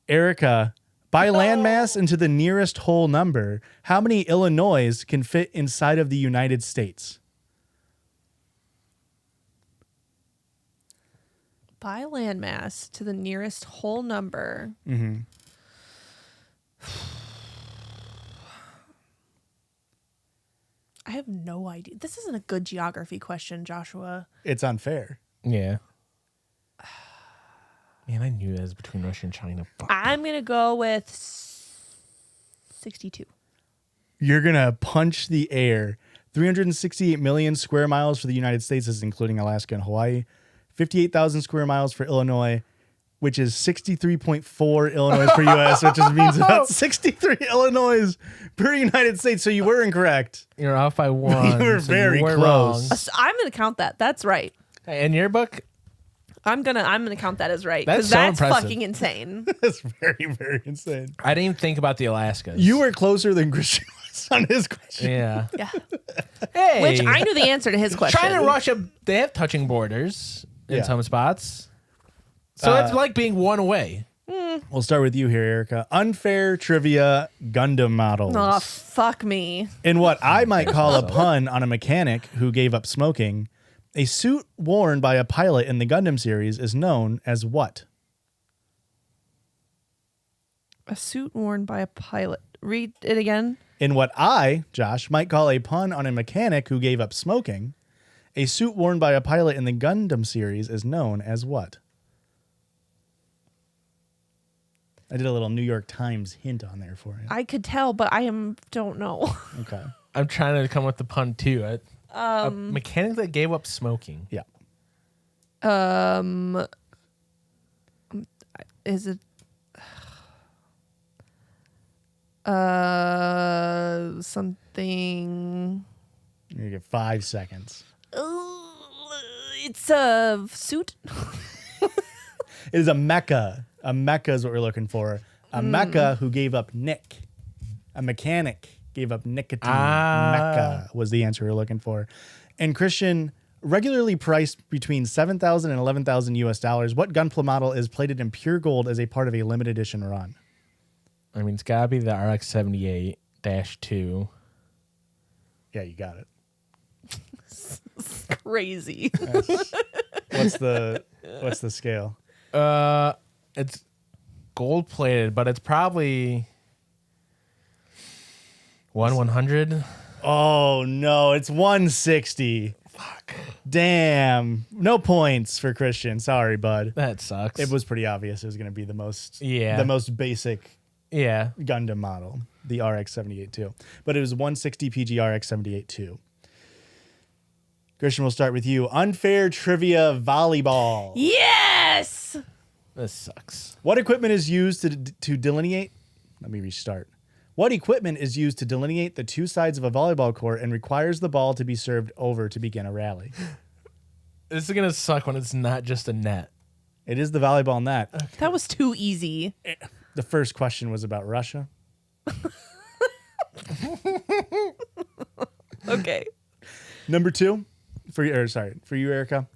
Erica, by landmass into the nearest whole number, how many Illinois can fit inside of the United States? By landmass to the nearest whole number. Mm-hmm. I have no idea. This isn't a good geography question, Joshua. It's unfair. Yeah. Man, I knew that was between Russia and China. Fuck. I'm going to go with 62. You're going to punch the air. 368 million square miles for the United States, this is including Alaska and Hawaii. 58,000 square miles for Illinois, which is 63.4 Illinois per U.S., which just means about 63 Illinois per United States. So you were incorrect. You're off by one. You were so very you were close. wrong. So I'm going to count that. That's right. Hey, in your book, I'm gonna count that as right That's because so that's impressive. fucking insane. That's very, very insane. I didn't even think about the Alaskas. You were closer than Christian was on his question. Yeah. Yeah. Hey. Which I knew the answer to his question. China and Russia, they have touching borders in Yeah. some spots. So it's like being one away. We'll start with you here, Erica. Unfair trivia Gundam models. Oh, fuck me. In what I might call a pun on a mechanic who gave up smoking, a suit worn by a pilot in the Gundam series is known as what? A suit worn by a pilot. Read it again. In what I, Josh, might call a pun on a mechanic who gave up smoking, a suit worn by a pilot in the Gundam series is known as what? I did a little New York Times hint on there for you. I could tell, but don't know. Okay. I'm trying to come with the pun too. A mechanic that gave up smoking. Yeah. Is it something? You get 5 seconds. It's a suit. It is a mecha. A mecha is what we're looking for. A mecha who gave up nick. A mechanic gave up nicotine. Mecha was the answer we were looking for. And Christian, regularly priced between $7,000 and $11,000 US, what Gunpla model is plated in pure gold as a part of a limited edition run? I mean, it's got to be the RX-78-2. Yeah, you got it. Crazy. What's the scale? It's gold plated, but it's probably 1/100. Oh no, it's 160. Fuck. Damn. No points for Christian. Sorry, bud. That sucks. It was pretty obvious it was going to be the most basic Yeah. Gundam model, the RX-78-2. But it was 160 PG RX-78-2. Christian, we'll start with you. Unfair trivia volleyball. Yes. This sucks. What equipment is used to delineate? Let me restart. What equipment is used to delineate the two sides of a volleyball court and requires the ball to be served over to begin a rally? This is going to suck when it's not just a net. It is the volleyball net. That was too easy. The first question was about Russia. Okay. Number 2, for you, Erica.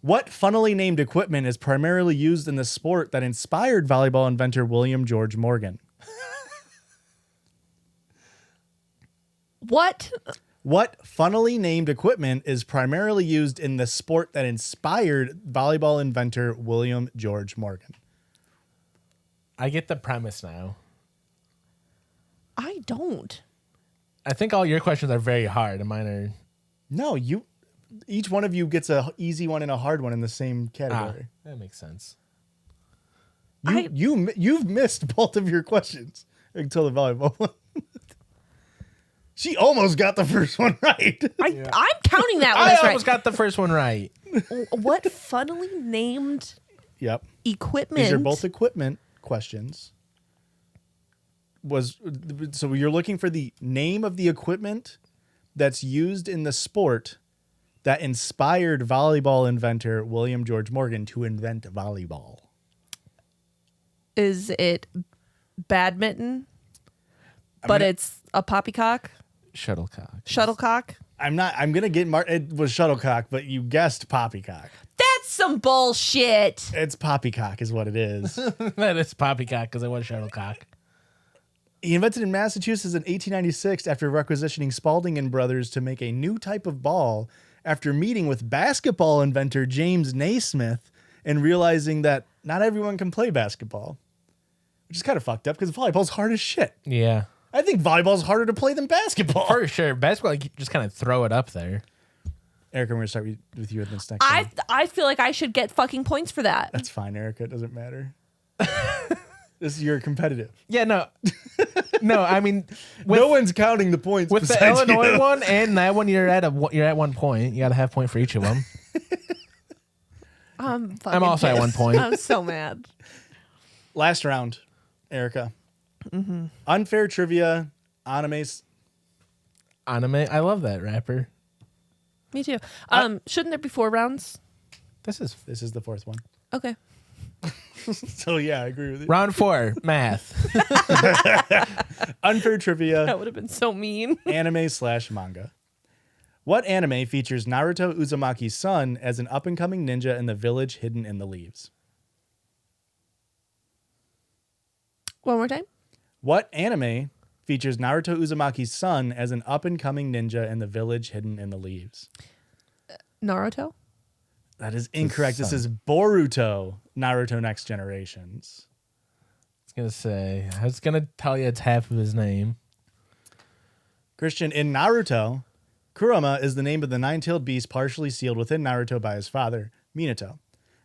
What funnily named equipment is primarily used in the sport that inspired volleyball inventor William George Morgan? What? What funnily named equipment is primarily used in the sport that inspired volleyball inventor William George Morgan? I get the premise now. I don't. I think all your questions are very hard, and mine are... No, each one of you gets a easy one and a hard one in the same category. That makes sense. You've missed both of your questions until the volleyball one. She almost got the first one right. I'm counting that one I as right. almost got the first one right. What funnily named Yep. equipment? These are both equipment questions. So you're looking for the name of the equipment that's used in the sport that inspired volleyball inventor William George Morgan to invent volleyball. Is it badminton? But it's a poppycock? Shuttlecock. Shuttlecock? I'm gonna get it was shuttlecock, but you guessed poppycock. That's some bullshit. It's poppycock is what it is. That is poppycock because it was shuttlecock. He invented in Massachusetts in 1896 after requisitioning Spalding and Brothers to make a new type of ball after meeting with basketball inventor James Naismith and realizing that not everyone can play basketball, which is kind of fucked up because volleyball's hard as shit. Yeah. I think volleyball's harder to play than basketball. For sure. Basketball, like, you just kind of throw it up there. Erica, we're going to start with you with this next one. I feel like I should get fucking points for that. That's fine, Erica. It doesn't matter. You're competitive. Yeah, no. No, I mean... No one's counting the points With the besides Illinois you. one and that one, you're at 1 point. You got a half point for each of them. I'm also at 1 point. I'm so mad. Last round, Erica. Mm-hmm. Unfair trivia, animes. Anime. I love that rapper. Me too. Shouldn't there be 4 rounds? This is This is the 4th one. Okay. So yeah, I agree with you. round 4, math. Unfair trivia, That would have been so mean. anime/manga. What anime features Naruto Uzumaki's son as an up-and-coming ninja in the village hidden in the leaves? One more time. What anime features Naruto Uzumaki's son as an up-and-coming ninja in the village hidden in the leaves? Naruto? That is incorrect. This son. is Boruto, Naruto Next Generations. I was gonna tell you it's half of his name. Christian, in Naruto, Kurama is the name of the nine-tailed beast partially sealed within Naruto by his father, Minato.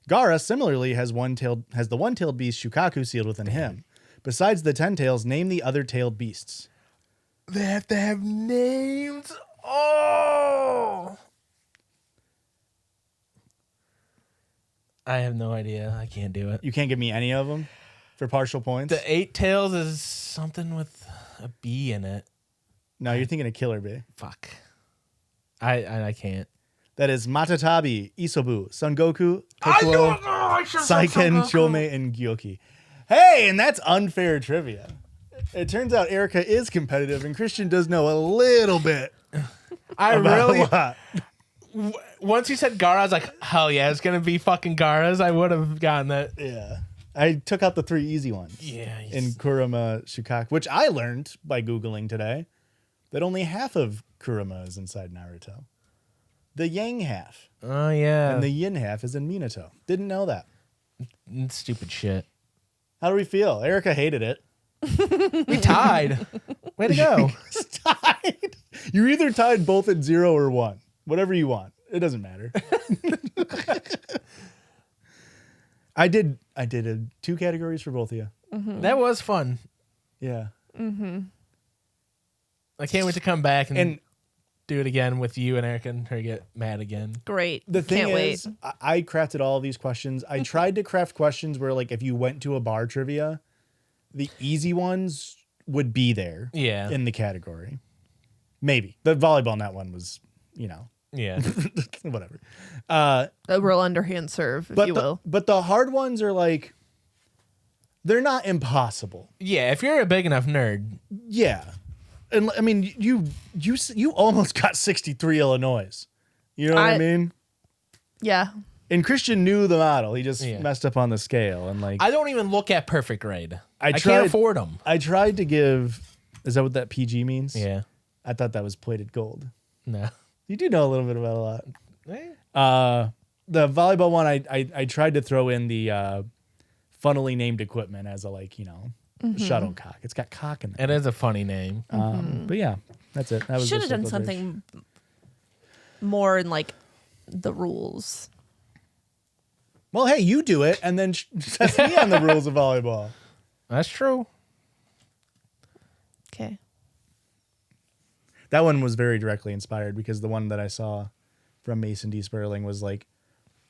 Gaara similarly has the one-tailed beast Shukaku sealed within him. Besides the 10 tails, name the other tailed beasts. They have to have names. Oh, I have no idea. I can't do it. You can't give me any of them for partial points? The 8 tails is something with a B in it. No, you're thinking of Killer Bee. Fuck. I can't. That is Matatabi, Isobu, Son Goku, Tokuro, Saiken, Chome, and Gyoki. Hey, and that's unfair trivia. It turns out Erica is competitive, and Christian does know a little bit. I about really. a lot. Once you said Gaara, I was like, hell yeah, it's gonna be fucking Gaara's. I would have gotten that. Yeah. I took out the 3 easy ones. Yeah. In Kurama Shukaku, which I learned by Googling today, that only half of Kurama is inside Naruto. The yang half. Oh yeah. And the yin half is in Minato. Didn't know that. Stupid shit. How do we feel? Erica hated it. We tied. Way to go. Tied. You either tied both at 0 or 1. Whatever you want. It doesn't matter. I did 2 categories for both of you. Mm-hmm. That was fun. Yeah. Mm-hmm. I can't wait to come back and And do it again with you and Erica and her get mad again. Great. the thing Can't is, I crafted all of these questions. I tried to craft questions where, like, if you went to a bar trivia, the easy ones would be there Yeah. in the category. Maybe. The volleyball net one was, Yeah. whatever. A real underhand serve, if But you will. but the hard ones are like, they're not impossible. Yeah. If you're a big enough nerd. Yeah. And I mean, you almost got 63 Illinois. You know what I mean? Yeah. And Christian knew the model. He just Yeah. messed up on the scale. And like, I don't even look at perfect grade. I tried- can't afford them. I tried to give, is that what that PG means? Yeah. I thought that was plated gold. No. You do know a little bit about a lot. Eh. The volleyball one, I tried to throw in the funnily named equipment as a, like, shuttlecock. It's got cock in It it. is a funny name. But yeah, that's it. That was Should have the done circle jerk. something more in like the rules. Well, hey, you do it, and then test me on the rules of volleyball. That's true. Okay. That one was very directly inspired because the one that I saw from Mason D. Sperling was like,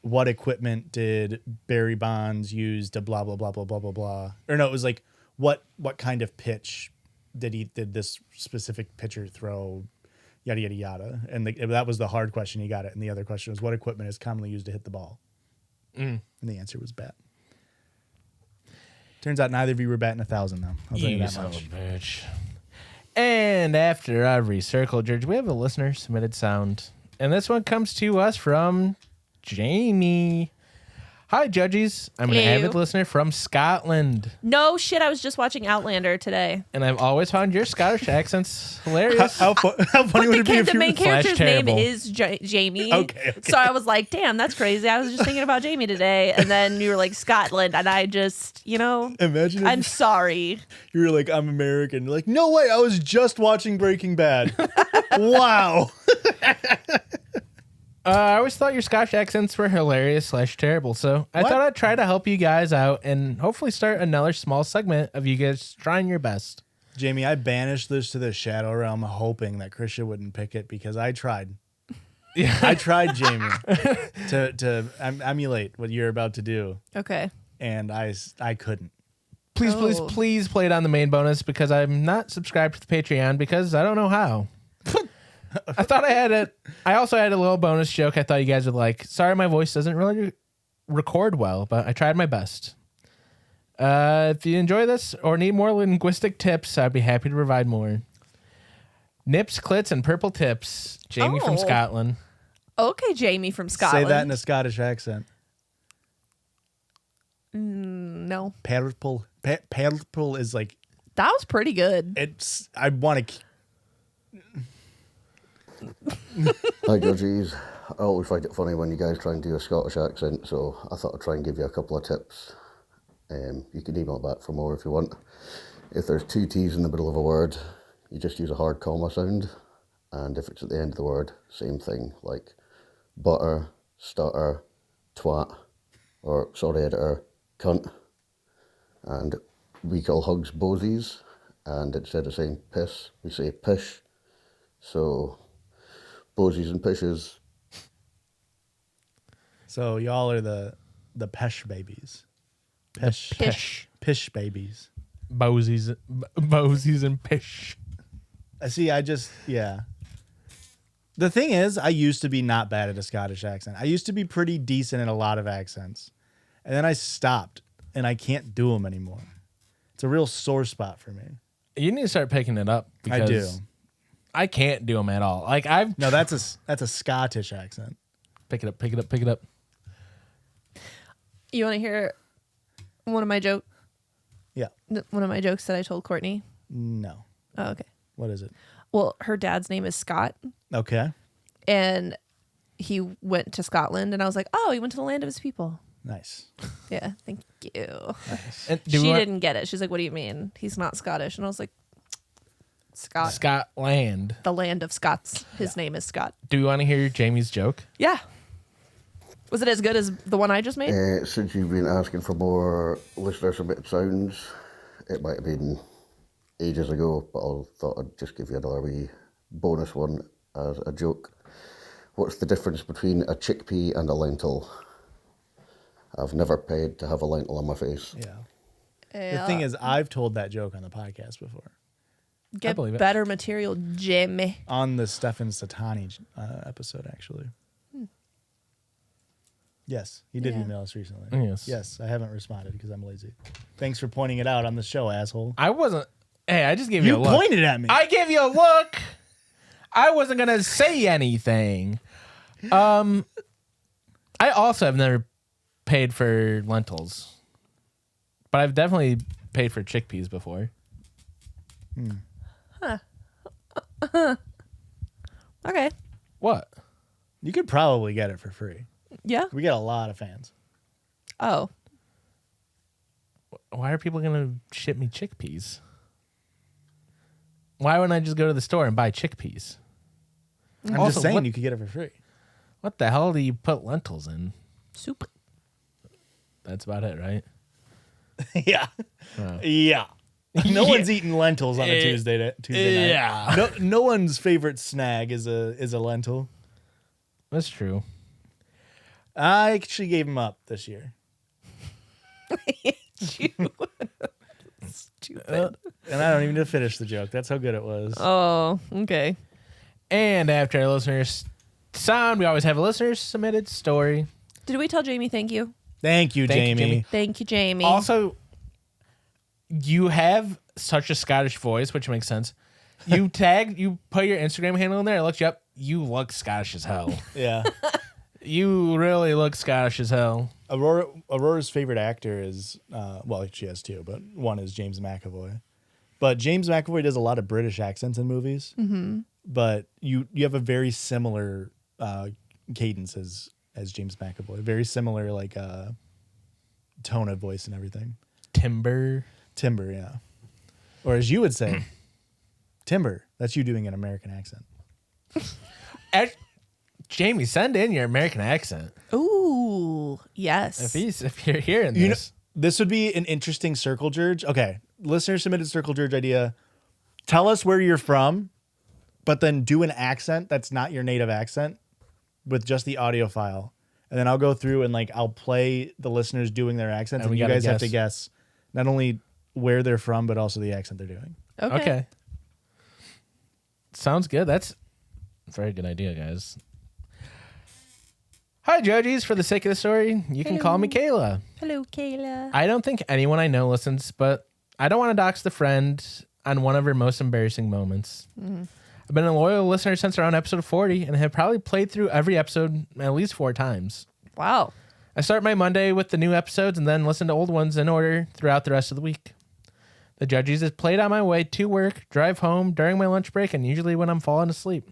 what equipment did Barry Bonds use to blah, blah, blah, blah, blah, blah, blah. Or no, it was like, what kind of pitch did this specific pitcher throw, yada, yada, yada. And that was the hard question. He got it. And the other question was, what equipment is commonly used to hit the ball? And the answer was bat. Turns out neither of you were batting 1,000, though. I'll tell you that son of much. a bitch. And after every circle jerk, we have a listener submitted sound. And this one comes to us from Jamie. Hi, Judgies. I'm an Hey. avid listener from Scotland. No shit, I was just watching Outlander today. And I've always found your Scottish accents hilarious. How funny would it be if The you main character's name terrible. is Jamie. Okay. So I was like, damn, that's crazy. I was just thinking about Jamie today. And then you were like, Scotland. And I just, imagine if I'm sorry. you were like, I'm American. You're like, no way, I was just watching Breaking Bad. Wow. I always thought your Scottish accents were hilarious / terrible. So I What? thought I'd try to help you guys out and hopefully start another small segment of you guys trying your best. Jamie, I banished this to the shadow realm hoping that Christian wouldn't pick it because I tried. Yeah. I tried, Jamie, to emulate what you're about to do, Okay. and I couldn't. Please, please, Oh. please play it on the main bonus because I'm not subscribed to the Patreon because I don't know how. I thought I had it. I also had a little bonus joke I thought you guys would like. Sorry, my voice doesn't really record well, but I tried my best. If you enjoy this or need more linguistic tips, I'd be happy to provide more. Nips, clits, and purple tips. Jamie from Oh. Scotland. Okay, Jamie from Scotland. Say that in a Scottish accent. No. Purple. Purple is like, That was pretty good. it's, I want to, Hi, Judgies. I always find it funny when you guys try and do a Scottish accent, so I thought I'd try and give you a couple of tips. You can email back for more if you want. If there's two T's in the middle of a word, you just use a hard comma sound. And if it's at the end of the word, same thing, like butter, stutter, twat, or, sorry, editor, cunt. And we call hugs Boobies, and instead of saying piss, we say pish. So, Boobies and pishes. So y'all are the pesh babies. Pish babies. Bosies and pish. See, yeah. The thing is, I used to be not bad at a Scottish accent. I used to be pretty decent at a lot of accents. And then I stopped, and I can't do them anymore. It's a real sore spot for me. You need to start picking it up. Because I do. I can't do them at all. Like No, that's a Scottish accent. Pick it up. You want to hear one of my jokes that I told Courtney? No. Oh, okay. What is it? Well, her dad's name is Scott, Okay. and he went to Scotland, and I was like, oh, he went to the land of his people. Nice. Yeah, thank you. Nice. And She didn't get it. She's like, what do you mean? He's not Scottish. And I was like, Scotland. The land of Scots. His name is Scott. Do you want to hear Jamie's joke? Yeah. Was it as good as the one I just made? Since you've been asking for more listener submitted sounds, it might have been ages ago, but I thought I'd just give you another wee bonus one as a joke. What's the difference between a chickpea and a lentil? I've never paid to have a lentil on my face. Yeah. The thing is, I've told that joke on the podcast before. Get believe it. better material, Jimmy. On the Stefan Satani episode, actually. Yes, he did Yeah. email us recently. Yes. I haven't responded because I'm lazy. Thanks for pointing it out on the show, asshole. I wasn't. Hey, I just gave you You a look. pointed at me. I gave you a look. I wasn't gonna say anything. I also have never paid for lentils, but I've definitely paid for chickpeas before. Okay. What? You could probably get it for free. Yeah. We get a lot of fans. Oh. Why are people gonna ship me chickpeas? Why wouldn't I just go to the store and buy chickpeas? I'm Also, just saying what- you could get it for free. What the hell do you put lentils in? Soup. That's about it, right? Yeah. Oh. Yeah. No one's eating lentils on a Tuesday night. Yeah. No one's favorite snag is a lentil. That's true. I actually gave him up this year. Stupid. And I don't even need to finish the joke. That's how good it was. Oh, okay. And after our listeners sound, we always have a listener submitted story. Did we tell Jamie thank you? Thank you, Thank you, Jamie. Jamie. Thank you, Jamie. Also, you have such a Scottish voice, which makes sense. You put your Instagram handle in there. I looked you up. You look Scottish as hell. Yeah. You really look Scottish as hell. Aurora's favorite actor is, well, she has two, but one is James McAvoy. But James McAvoy does a lot of British accents in movies. Mm-hmm. But you have a very similar cadence as James McAvoy. Very similar, like, tone of voice and everything. Timber, yeah. Or as you would say, timber. That's you doing an American accent. Jamie, send in your American accent. Ooh, yes. If you're hearing this. You know, this would be an interesting circle judge. Okay, listener submitted circle judge idea. Tell us where you're from, but then do an accent that's not your native accent with just the audio file. And then I'll go through and I'll play the listeners doing their accents, And and we you gotta guys have to guess. guess not only where they're from, but also the accent they're doing. Okay. Sounds good. That's a very good idea, guys. Hi, Judgies. For the sake of the story, you can call me Kayla. Hello, Kayla. I don't think anyone I know listens, but I don't want to dox the friend on one of her most embarrassing moments. I've been a loyal listener since around episode 40 and have probably played through every episode at least 4 times. Wow. I start my Monday with the new episodes and then listen to old ones in order throughout the rest of the week. The Judgies is played on my way to work, drive home, during my lunch break, and usually when I'm falling asleep.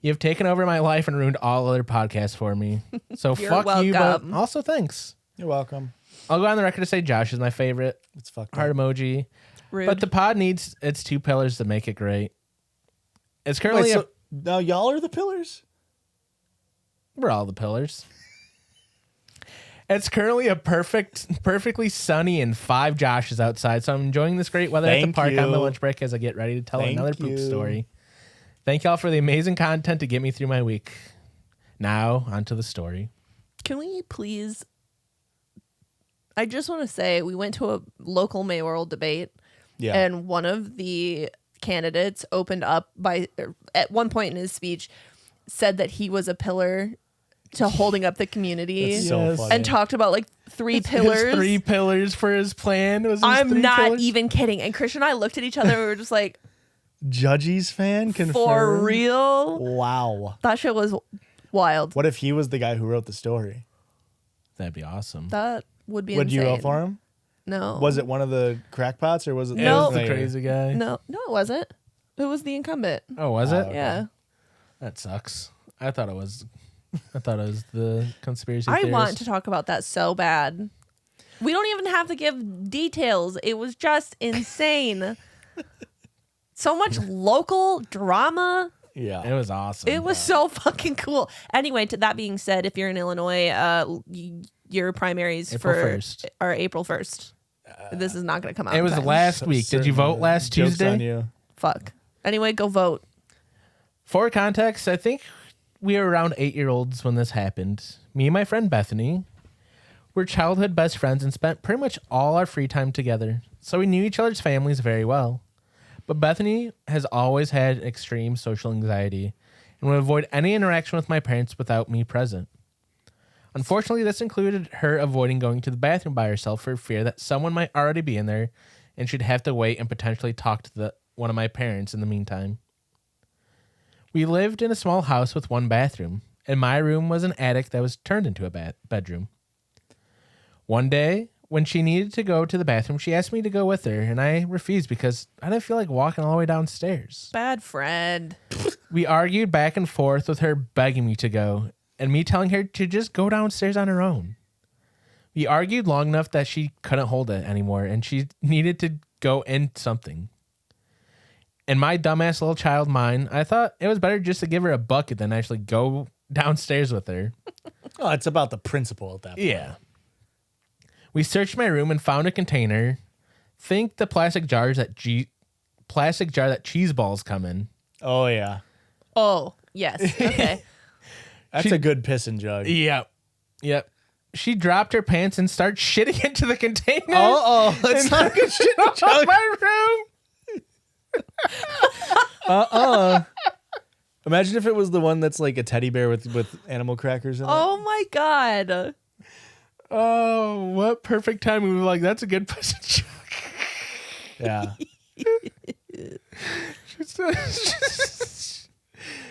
You have taken over my life and ruined all other podcasts for me. So You're fuck you, but welcome. also thanks. You're welcome. I'll go on the record to say Josh is my favorite. It's fucked Heart up. emoji. Rude. But the pod needs its 2 pillars to make it great. It's currently Wait, so now y'all are the pillars? we're all the pillars. It's currently a perfectly sunny and 5 Joshes outside, so I'm enjoying this great weather at the Thank park on my you. lunch break as I get ready to tell Thank another poop you. story. Thank y'all for the amazing content to get me through my week. Now, onto the story. Can we please? I just want to say we went to a local mayoral debate, Yeah. and one of the candidates opened up by at one point in his speech said that he was a pillar to holding up the community That's so Yes. funny. and talked about like 3 His pillars. 3 pillars for his plan. Was his I'm 3 not pillars? even kidding. And Christian and I looked at each other and we were just like, Judgies fan confirmed. for real? Wow. That shit was wild. What if he was the guy who wrote the story? That'd be awesome. That would be Would you insane. vote for him? No. Was it one of the crackpots or was it It No. was the mayor? crazy guy. No, it wasn't. It was the incumbent. Oh, was it? Oh. Yeah. That sucks. I thought it was the conspiracy I theorist. want to talk about that so bad. We don't even have to give details. It was just insane. So much local drama. It Yeah. was awesome. It was so fucking cool. Anyway, to that being said, if you're in Illinois, your primaries April for 1st. are April 1st. This is not going to come out. It in was time. last week. Did you vote last Joke's on Tuesday? you. Fuck. Anyway, go vote. For context, I think we were around 8-year-olds when this happened. Me and my friend Bethany were childhood best friends and spent pretty much all our free time together. So we knew each other's families very well. But Bethany has always had extreme social anxiety and would avoid any interaction with my parents without me present. Unfortunately, this included her avoiding going to the bathroom by herself for fear that someone might already be in there and she'd have to wait and potentially talk to one of my parents in the meantime. We lived in a small house with 1 bathroom, and my room was an attic that was turned into a bedroom. One day, when she needed to go to the bathroom, she asked me to go with her, and I refused because I didn't feel like walking all the way downstairs. Bad friend. We argued back and forth with her begging me to go, and me telling her to just go downstairs on her own. We argued long enough that she couldn't hold it anymore, and she needed to go in something. In my dumbass little child mind, I thought it was better just to give her a bucket than actually go downstairs with her. Oh, it's about the principle at that point. Yeah. We searched my room and found a container. Think the plastic jar that cheese balls come in. Oh, yeah. Oh, yes. Okay. That's a good pissing jug. Yep. She dropped her pants and started shitting into the container. Oh, it's not a good shit Out jug. of my room. Imagine if it was the one that's like a teddy bear with animal crackers in it. Oh my God. Oh, what perfect timing. We were like, that's a good pussy joke. Yeah.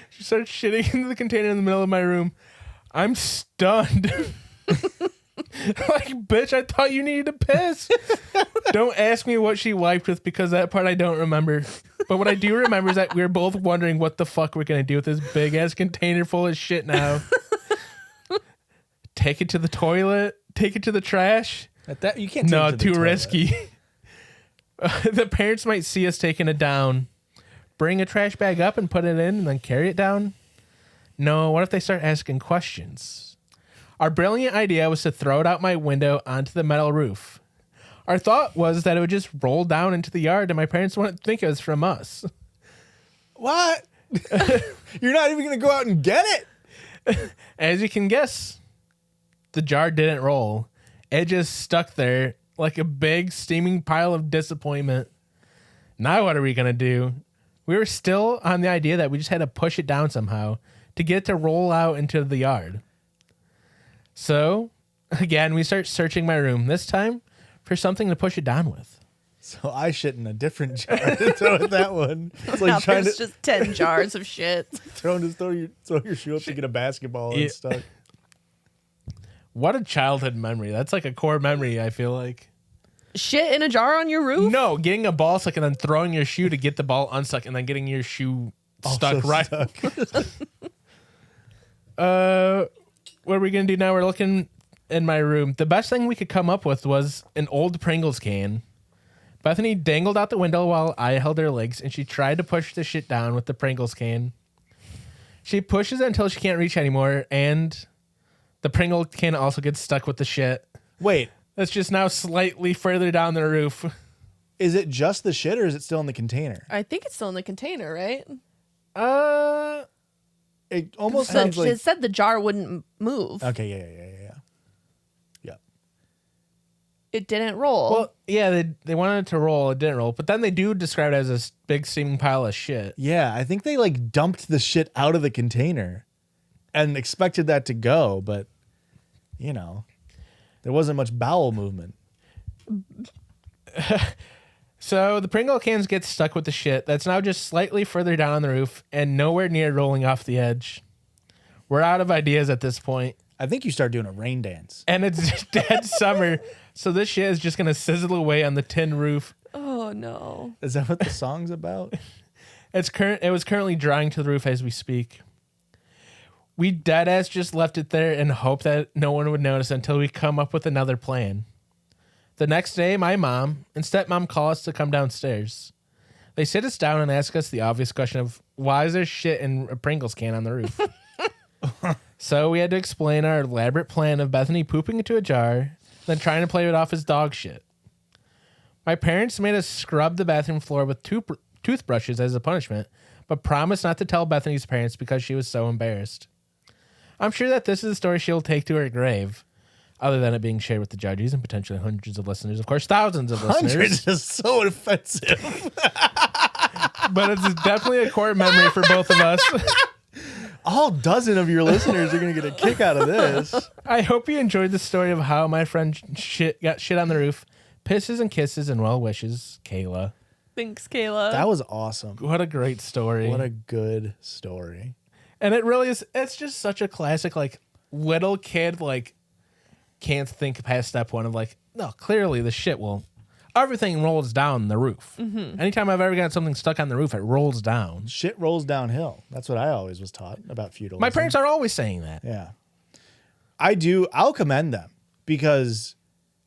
She started shitting into the container in the middle of my room. I'm stunned. Like, bitch, I thought you needed to piss. Don't ask me what she wiped with because that part I don't remember. But what I do remember is that we were both wondering what the fuck we're going to do with this big ass container full of shit now. Take it to the toilet? Take it to the trash? At that you can't. No, take it to the too toilet. risky. The parents might see us taking it down. Bring a trash bag up and put it in and then carry it down? No, what if they start asking questions? Our brilliant idea was to throw it out my window onto the metal roof. Our thought was that it would just roll down into the yard and my parents wouldn't think it was from us. What? You're not even gonna go out and get it? As you can guess, the jar didn't roll. It just stuck there like a big steaming pile of disappointment. Now what are we going to do? We were still on the idea that we just had to push it down somehow to get it to roll out into the yard. So, again, we start searching my room, this time for something to push it down with. So I shit in a different jar to throw at that one. It's Now like trying there's to just 10 jars of shit. throw your shoe up to get a basketball and Yeah. stuff. What a childhood memory. That's like a core memory, I feel like. Shit in a jar on your roof? No, getting a ball stuck and then throwing your shoe to get the ball unstuck and then getting your shoe stuck Also right. stuck. What are we going to do now? We're looking in my room. The best thing we could come up with was an old Pringles can. Bethany dangled out the window while I held her legs, and she tried to push the shit down with the Pringles can. She pushes it until she can't reach anymore, and the Pringle can also gets stuck with the shit. Wait, That's just now slightly further down the roof. is it just the shit or is it still in the container? I think it's still in the container, right? It almost So sounds like it said the jar wouldn't move. okay, yeah. It didn't roll. Well, yeah, they wanted it to roll. It didn't roll. But then they do describe it as a big steaming pile of shit. Yeah, I think they like dumped the shit out of the container and expected that to go, but you know, there wasn't much bowel movement. So the Pringle cans get stuck with the shit that's now just slightly further down on the roof and nowhere near rolling off the edge. We're out of ideas at this point. I think you start doing a rain dance. And it's dead summer, so this shit is just going to sizzle away on the tin roof. Oh no. Is that what the song's about? It was currently drying to the roof as we speak. We deadass just left it there and hope that no one would notice until we come up with another plan. The next day, my mom and stepmom call us to come downstairs. They sit us down and ask us the obvious question of why is there shit in a Pringles can on the roof? So we had to explain our elaborate plan of Bethany pooping into a jar, then trying to play it off as dog shit. My parents made us scrub the bathroom floor with toothbrushes as a punishment, but promised not to tell Bethany's parents because she was so embarrassed. I'm sure that this is a story she'll take to her grave, other than it being shared with the Judgies and potentially hundreds of listeners. Of course, thousands of listeners. Hundreds is so offensive. But it's definitely a core memory for both of us. All dozen of your listeners are going to get a kick out of this. I hope you enjoyed the story of how my friend got shit on the roof. Pisses and kisses and well wishes, Kayla. Thanks, Kayla. That was awesome. What a great story. What a good story. And it really is, it's just such a classic, like, little kid, like, can't think past step one of, like, no, clearly the shit will, everything rolls down the roof. Mm-hmm. Anytime I've ever got something stuck on the roof, it rolls down. Shit rolls downhill. That's what I always was taught about feudalism. My parents are always saying that. Yeah. I'll commend them because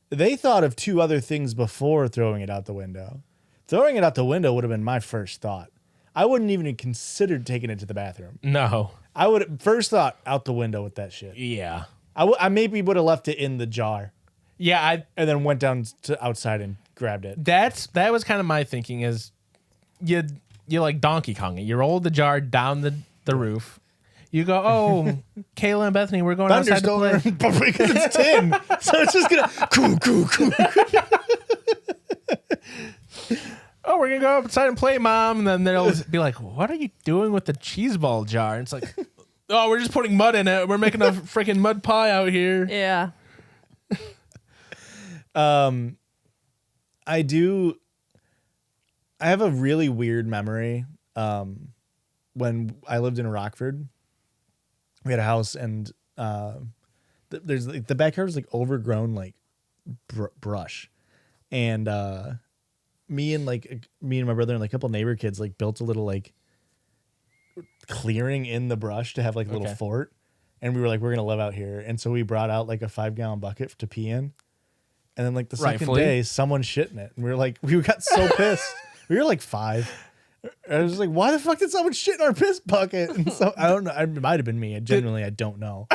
they thought of two other things before throwing it out the window. Throwing it out the window would have been my first thought. I wouldn't even have considered taking it to the bathroom. No. I would first thought out the window with that shit. Yeah. I maybe would have left it in the jar Yeah, and then went down to outside and grabbed it. that was kind of my thinking is you like Donkey Kong it. You roll the jar down the roof. You go, oh, Kayla and Bethany, we're going outside to play. Because it's tin. So it's just going to... Oh, we're going to go outside and play, Mom. And then they'll be like, what are you doing with the cheese ball jar? And it's like, oh, we're just putting mud in it. We're making a freaking mud pie out here. Yeah. I have a really weird memory. When I lived in Rockford, we had a house and there's like, the backyard was like overgrown like brush, and me and my brother and like a couple neighbor kids like built a little like clearing in the brush to have like a little fort, and we were like, we're gonna live out here, and so we brought out like a 5-gallon bucket to pee in, and then like the second Rightfully. day someone shit in it, and we got so pissed. We were like 5. I was like, why the fuck did someone shit in our piss bucket? And so I don't know. It might have been me. I don't know.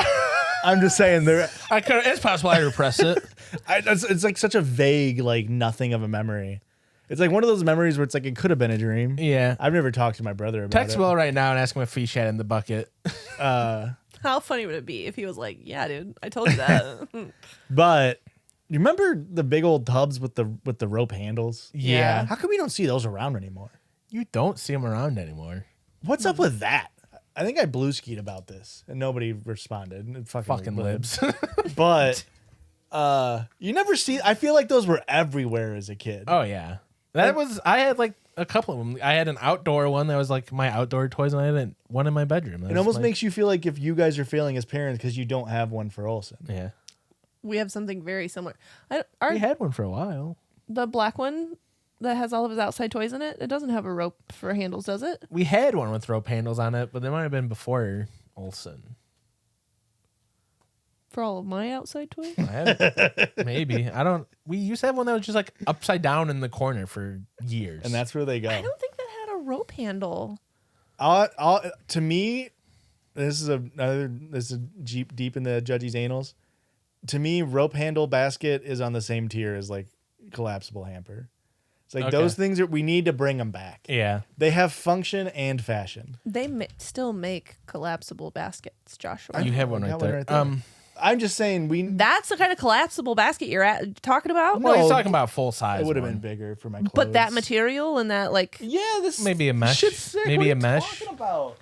I'm just saying there. It's possible I repress it. It's like such a vague, like nothing of a memory. It's like one of those memories where it's like it could have been a dream. Yeah. I've never talked to my brother about Text it. Will right now and ask him if he shat in the bucket. How funny would it be if he was like, yeah, dude, I told you that. But you remember the big old tubs with the rope handles? Yeah. How come we don't see those around anymore? You don't see him around anymore. What's up with that? I think I blue skied about this and nobody responded. Fucking libs. But you never see. I feel like those were everywhere as a kid. Oh yeah, I had like a couple of them. I had an outdoor one that was like my outdoor toys, and I had one in my bedroom. It almost makes you feel like if you guys are failing as parents because you don't have one for Olsen. Yeah. We have something very similar. We had one for a while. The black one that has all of his outside toys in it, it doesn't have a rope for handles, does it? We had one with rope handles on it, but they might have been before Olsen. For all of my outside toys? Maybe. I don't. We used to have one that was just like upside down in the corner for years. And that's where they go. I don't think that had a rope handle. To me, this is deep in the Judgies anals. To me, rope handle basket is on the same tier as like collapsible hamper. It's like those things we need to bring them back. Yeah. They have function and fashion. They still make collapsible baskets, Joshua. You have one got right there. I'm just saying That's the kind of collapsible basket you're talking about? Well, he's No, talking about full size. it would have one. been bigger for my clothes. But that material and that, like... Yeah, this Maybe a mesh. shit's sick. Maybe What are a you mesh. talking about?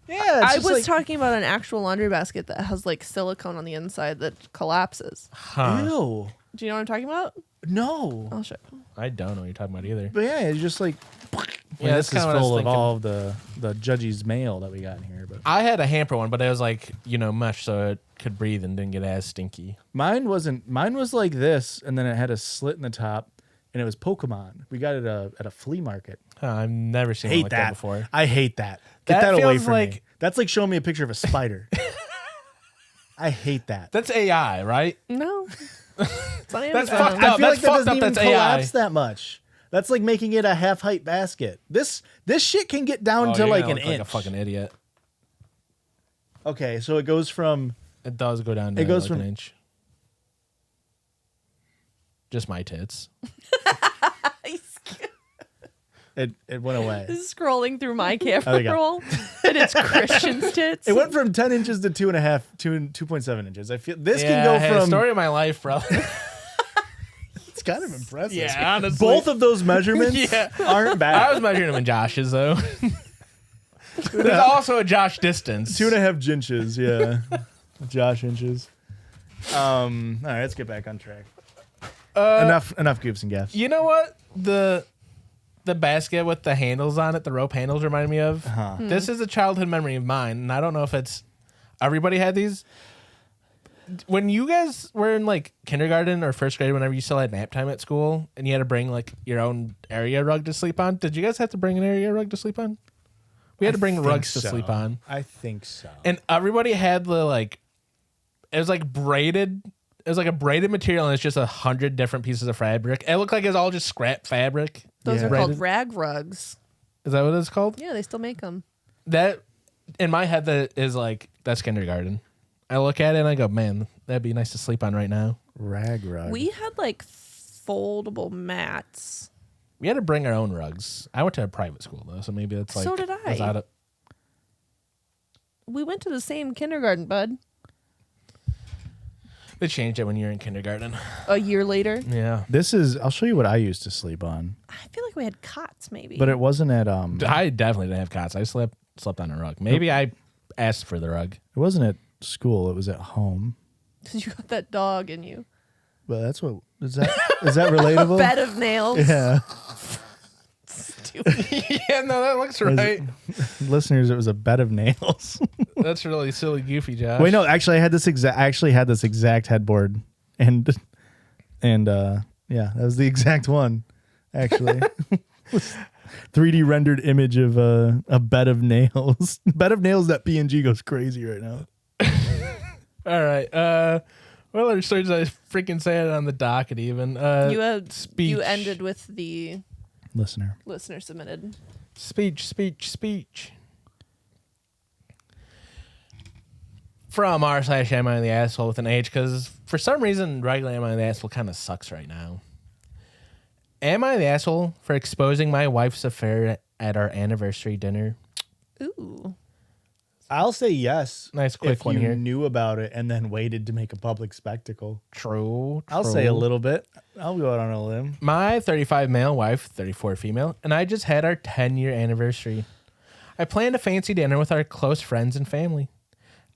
Yeah, I was talking about an actual laundry basket that has, like, silicone on the inside that collapses. Huh. Ew. Do you know what I'm talking about? No. I'll show you. I don't know what you're talking about either. But yeah, it's just like Yeah, this that's is kinda what I was full of thinking. all of the Judgies mail that we got in here. But I had a hamper one, but it was like, mesh so it could breathe and didn't get as stinky. mine wasn't. Mine was like this, and then it had a slit in the top, and it was Pokemon. We got it at a flea market. Huh, I've never seen one Hate like that. that before. I hate that. Get That that, away feels from me. like- That's like showing me a picture of a spider. I hate that. That's AI, right? No. It's on That's Amazon. fucked I up. feel That's like that fucked doesn't up. even That's AI. collapse that much. That's like making it a half height basket. This shit can get down to you're like gonna an look inch. like a fucking idiot. Okay, so it goes from It does go down to It goes like from- an inch. Just my tits. it went away. This is scrolling through my There camera you go. roll, and it's Christian's tits. It went from 10 inches to 2.7 inches. I feel this can go hey, from. story of my life, bro. It's kind of impressive. Yeah, honestly. Both of those measurements Yeah. aren't I bad. was measuring them in Josh's though. There's also a Josh distance. 2.5 inches, yeah. Josh inches. All right, let's get back on track. Enough goofs and gaffs. You know what the basket with the handles on it, the rope handles, remind me of? This is a childhood memory of mine, and I don't know if it's everybody had these. When you guys were in like kindergarten or first grade, whenever you still had nap time at school, and you had to bring like your own area rug to sleep on, did you guys have to bring an area rug to sleep on? We had to bring rugs to sleep on, I think so. and everybody had the like. It was like braided. It was like a braided material, and it's just 100 different pieces of fabric. It looked like it's all just scrap fabric. Those Yeah. are called rag rugs. Is that what it's called? Yeah, they still make them. That in my head that is like that's kindergarten. I look at it and I go, man, that'd be nice to sleep on right now. Rag rug. We had like foldable mats. We had to bring our own rugs. I went to a private school though, so maybe that's like So did was I. out of- We went to the same kindergarten, bud. They changed it when you were in kindergarten. A year later. Yeah, I'll show you what I used to sleep on. I feel like we had cots, maybe. But it wasn't at I definitely didn't have cots. I slept on a rug. Maybe I asked for the rug. it wasn't at school, it was at home. you got that dog in you. But that's what is that relatable? Bed of nails. Yeah. Yeah, no, that looks right. Listeners, it was a bed of nails. That's really silly, goofy, Josh. Wait, no, actually I had this exact headboard and yeah, that was the exact one. Actually. 3D rendered image of a bed of nails. Bed of nails that PNG goes crazy right now. All right. What other stories did I freaking say it on the docket even? You had speech. You ended with the Listener. listener submitted. Speech. From r/am I the asshole with an H, because for some reason regular am I the asshole kind of sucks right now. Am I the asshole for exposing my wife's affair at our anniversary dinner? Ooh. I'll say yes. Nice quick if one you here. knew about it and then waited to make a public spectacle. True. I'll say a little bit. I'll go out on a limb. My 35 male wife, 34 female, and I just had our 10-year anniversary. I planned a fancy dinner with our close friends and family.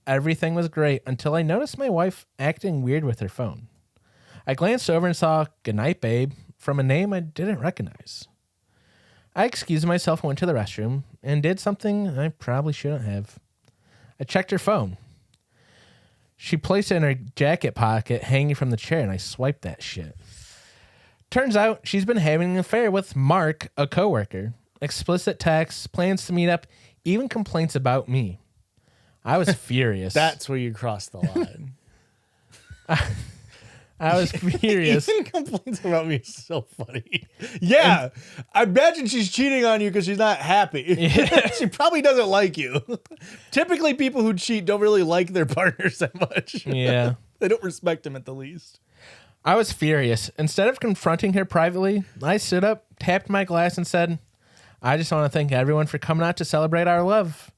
Everything was great until I noticed my wife acting weird with her phone. I glanced over and saw "Goodnight, babe" from a name I didn't recognize. I excused myself and went to the restroom and did something I probably shouldn't have. I checked her phone. She placed it in her jacket pocket hanging from the chair, and I swiped that shit. Turns out she's been having an affair with Mark, a coworker. Explicit texts, plans to meet up, even complaints about me. I was furious. That's where you cross the line. I was furious. Ethan complains about me is so funny. Yeah, I imagine she's cheating on you because she's not happy. She probably doesn't like you. Typically, people who cheat don't really like their partners that much. Yeah. They don't respect them at the least. I was furious. Instead of confronting her privately, I stood up, tapped my glass, and said, I just want to thank everyone for coming out to celebrate our love.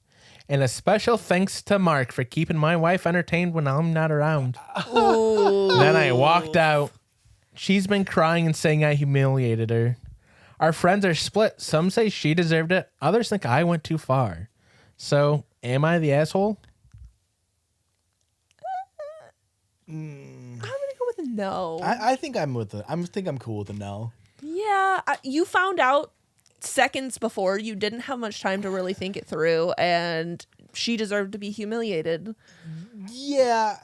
And a special thanks to Mark for keeping my wife entertained when I'm not around. Then I walked out. She's been crying and saying I humiliated her. Our friends are split. Some say she deserved it. Others think I went too far. So, am I the asshole? I'm gonna go with a no. I think I'm with it. I think I'm cool with the no. Yeah, you found out seconds before. You didn't have much time to really think it through, and she deserved to be humiliated. Yeah,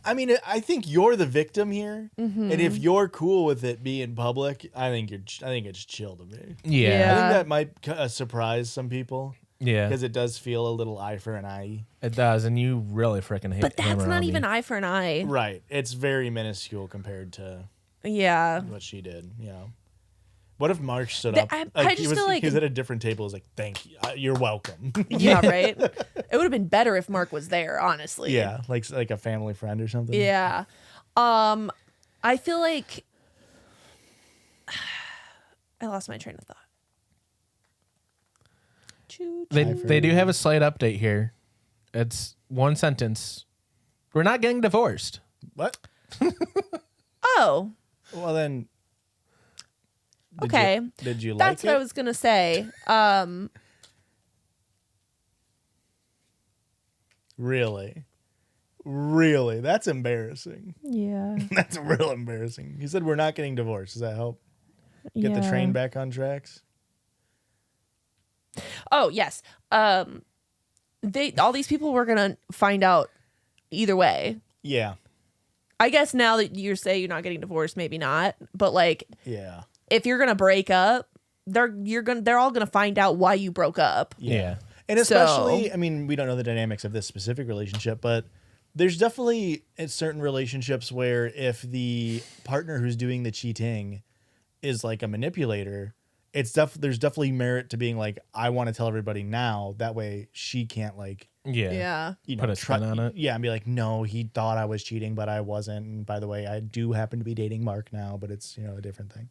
I mean, I think you're the victim here, and if you're cool with it being public, I think it's chill to me. Yeah. I think that might surprise some people. Yeah. Because it does feel a little eye for an eye. It does, and you really freaking hate it. But that's not even eye for an eye. Right. It's very minuscule compared to Yeah. what she did, you know. What if Mark stood up? I just feel like he was at a different table. He's like, "Thank you, you're welcome." Yeah, right. It would have been better if Mark was there, honestly. Yeah, like a family friend or something. Yeah. I feel like I lost my train of thought. They do have a slight update here. It's one sentence. We're not getting divorced. What? Oh. Well then. Okay. Did you like That's it? what I was gonna say. Really? Really? That's embarrassing. Yeah. That's real embarrassing. You said we're not getting divorced. Does that help get the train back on tracks? Oh yes. All these people were gonna find out either way. Yeah. I guess now that you say you're not getting divorced, maybe not. But like, Yeah. if you're gonna break up, they're all gonna find out why you broke up. Yeah. And especially, I mean, we don't know the dynamics of this specific relationship, but there's definitely certain relationships where if the partner who's doing the cheating is like a manipulator, there's definitely merit to being like, I want to tell everybody now. That way she can't like, Yeah. you know, Put a spin on it. Yeah, and be like, no, he thought I was cheating, but I wasn't. And by the way, I do happen to be dating Mark now, but it's, you know, a different thing.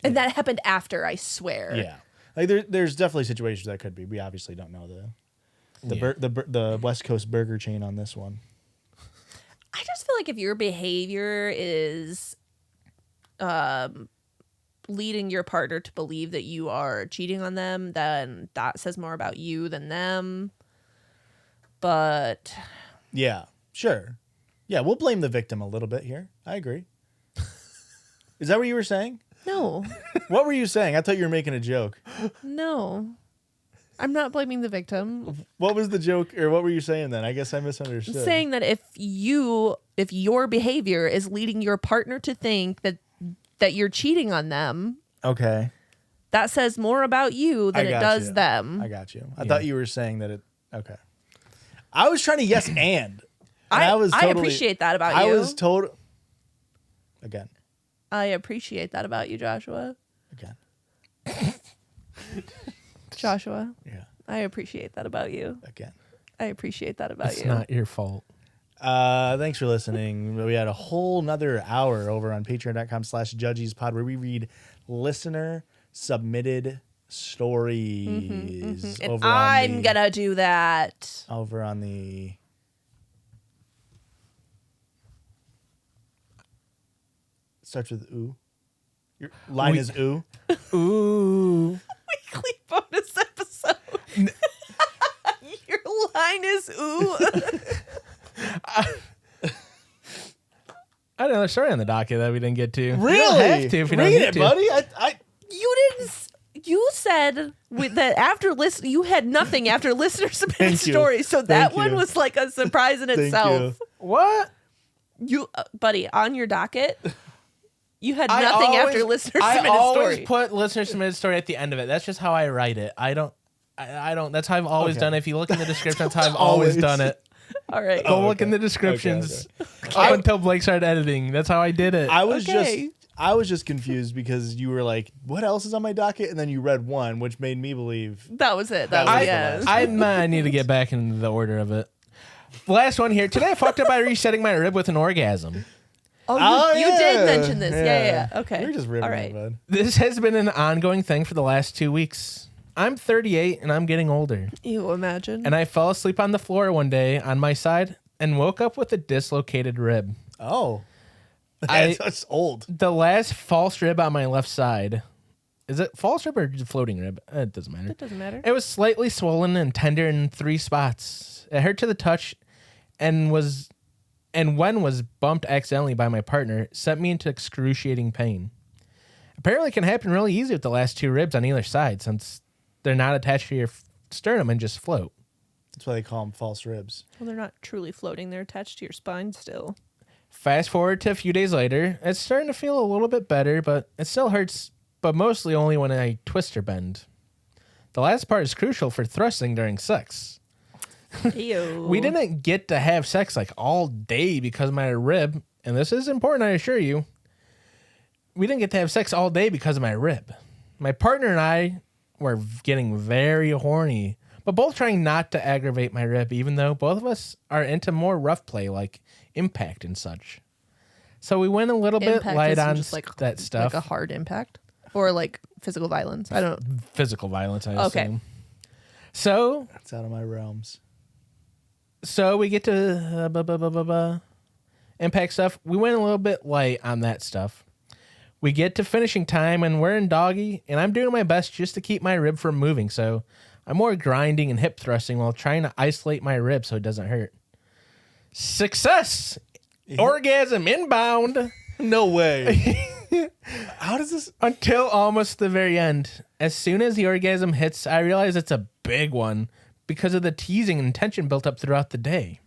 And that happened after, I swear. Yeah, like there's definitely situations that could be. We obviously don't know the West Coast burger chain on this one. I just feel like if your behavior is leading your partner to believe that you are cheating on them, then that says more about you than them. But Yeah, sure. Yeah, we'll blame the victim a little bit here. I agree. Is that what you were saying? no, What were you saying? I thought you were making a joke. no, I'm not blaming the victim. What was the joke, or what were you saying then? I guess I misunderstood. I'm saying that if your behavior is leading your partner to think that you're cheating on them, Okay. that says more about you than I it got does you. them. I got you. I thought you were saying that it. Okay. I was trying to yes and. I appreciate that about you. I was told. Again. I appreciate that about you, Joshua. Again. Joshua, Yeah. I appreciate that about you. Again. I appreciate that about It's you. not your fault. Thanks for listening. We had a whole nother hour over on patreon.com/judgiespod where we read listener submitted stories. And Over on I'm gonna do that. over on the starts with ooh. Your line is ooh. Ooh. Weekly bonus episode. Your line is ooh. I had another story on the docket that we didn't get to. Really? You don't have to if you don't Read need it, to. buddy. You didn't. You said that after you had nothing after listener submitted Thank you. stories, so that Thank one you. was like a surprise in itself. What? You, buddy, on your docket, you had nothing after listener submitted I always story. put listener submitted story at the end of it. That's just how I write it. I don't. That's how I've always Okay. done it. If you look in the description, that's how I've always done it. All right. Go look in the descriptions Okay. up until Blake started editing. That's how I did it. I was Okay. just confused because you were like, "What else is on my docket?" And then you read one, which made me believe. That was it. That That was was the yes. last I need to get back into the order of it. Last one here. Today I fucked up by resetting my rib with an orgasm. Oh, you yeah. did mention this. Yeah. Okay. You're just ripping All right. it, bud. This has been an ongoing thing for the last 2 weeks. I'm 38 and I'm getting older. You imagine. And I fell asleep on the floor one day on my side and woke up with a dislocated rib. Oh, I- that's old. The last false rib on my left side. Is it false rib or floating rib? It doesn't matter. It doesn't matter. It was slightly swollen and tender in 3 spots. It hurt to the touch and when was bumped accidentally by my partner, sent me into excruciating pain. Apparently it can happen really easy with the last 2 ribs on either side since they're not attached to your sternum and just float. That's why they call them false ribs. Well, they're not truly floating. They're attached to your spine still. Fast forward to a few days later, it's starting to feel a little bit better, but it still hurts, but mostly only when I twist or bend. The last part is crucial for thrusting during sex. Ew. We didn't get to have sex like all day because of my rib, and this is important, I assure you. We didn't get to have sex all day because of my rib. My partner and I were getting very horny, but both trying not to aggravate my rib, even though both of us are into more rough play like impact and such. So we went a little bit Impact light isn't on just like that stuff. like a hard impact or like physical violence. I don't. Physical violence, I Okay. assume. So That's out of my realms. we get to impact stuff. We went a little bit light on that stuff. We get to finishing time and we're in doggy, and I'm doing my best just to keep my rib from moving. So I'm more grinding and hip thrusting while trying to isolate my rib so it doesn't hurt. Success! Orgasm inbound No way. How does this? until almost the very end. As soon as the orgasm hits, I realize it's a big one because of the teasing and tension built up throughout the day.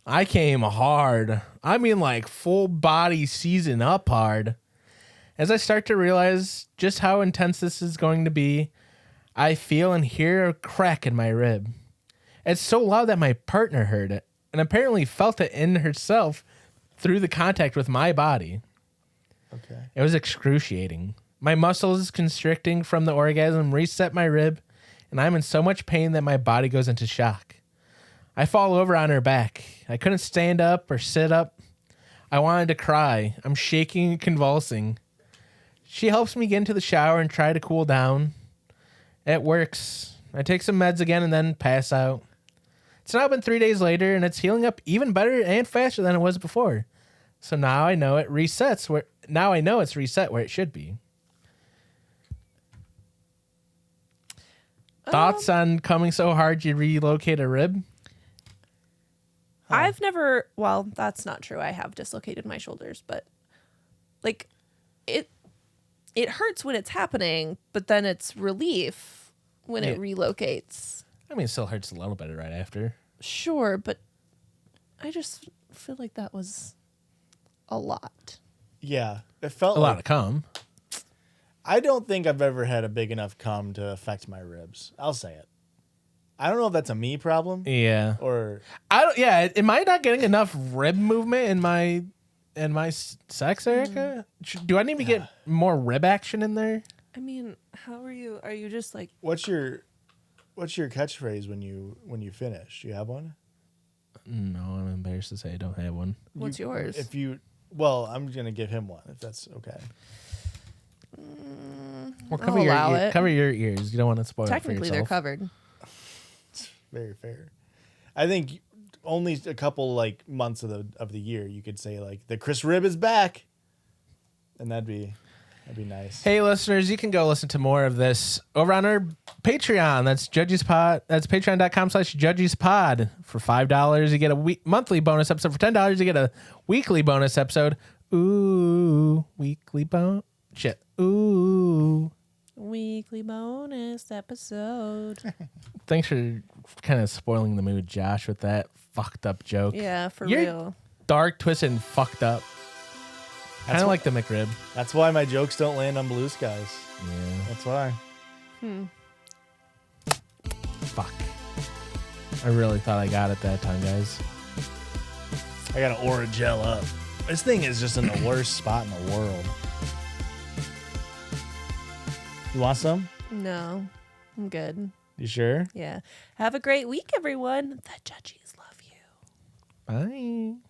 I came hard. I mean, like full body season up hard. As I start to realize just how intense this is going to be, I feel and hear a crack in my rib. It's so loud that my partner heard it and apparently felt it in herself through the contact with my body. Okay. It was excruciating. My muscles constricting from the orgasm reset my rib, and I'm in so much pain that my body goes into shock. I fall over on her back. I couldn't stand up or sit up. I wanted to cry. I'm shaking and convulsing. She helps me get into the shower and try to cool down. It works. I take some meds again and then pass out. It's now been 3 days later, and it's healing up even better and faster than it was before. So now I know it resets where. Now I know it's reset where it should be. Thoughts on coming so hard you relocate a rib? I've never. Well, that's not true. I have dislocated my shoulders, but like it hurts when it's happening, but then it's relief when it Yeah. relocates. I mean, it still hurts a little bit right after. Sure, but I just feel like that was a lot. Yeah, it felt A like lot of cum. I don't think I've ever had a big enough cum to affect my ribs. I'll say it. I don't know if that's a me problem Yeah. or I don't. Yeah. Am I not getting enough rib movement in my sex, Erica? Do I need to get more rib action in there? I mean, how are you? Are you just like what's your catchphrase when you finish? Do you have one? No, I'm embarrassed to say I don't have one. what's yours? If you well, I'm gonna give him one if that's okay. Well, I'll allow it. cover your ears. You don't want to spoil it for Technically, they're yourself. covered. Very fair. I think only a couple like months of the year you could say like the Chris rib is back, and that'd be nice. Hey, listeners, you can go listen to more of this over on our Patreon. That's Judgies Pod. That's patreon.com/JudgiesPod. For $5, you get a monthly bonus episode. For $10, you get a weekly bonus episode. Ooh, weekly bonus. Shit. Ooh. Weekly bonus episode. Thanks for kind of spoiling the mood, Josh, with that fucked up joke. Yeah, for You're real. Dark, twisted, and fucked up. Kind of what- like the McRib. That's why my jokes don't land on blue skies. Yeah. That's why. Fuck. I really thought I got it that time, guys. I got to Oragel up. This thing is just in the worst spot in the world. You want some? No, I'm good. You sure? Yeah. Have a great week, everyone. The Judgies love you. Bye.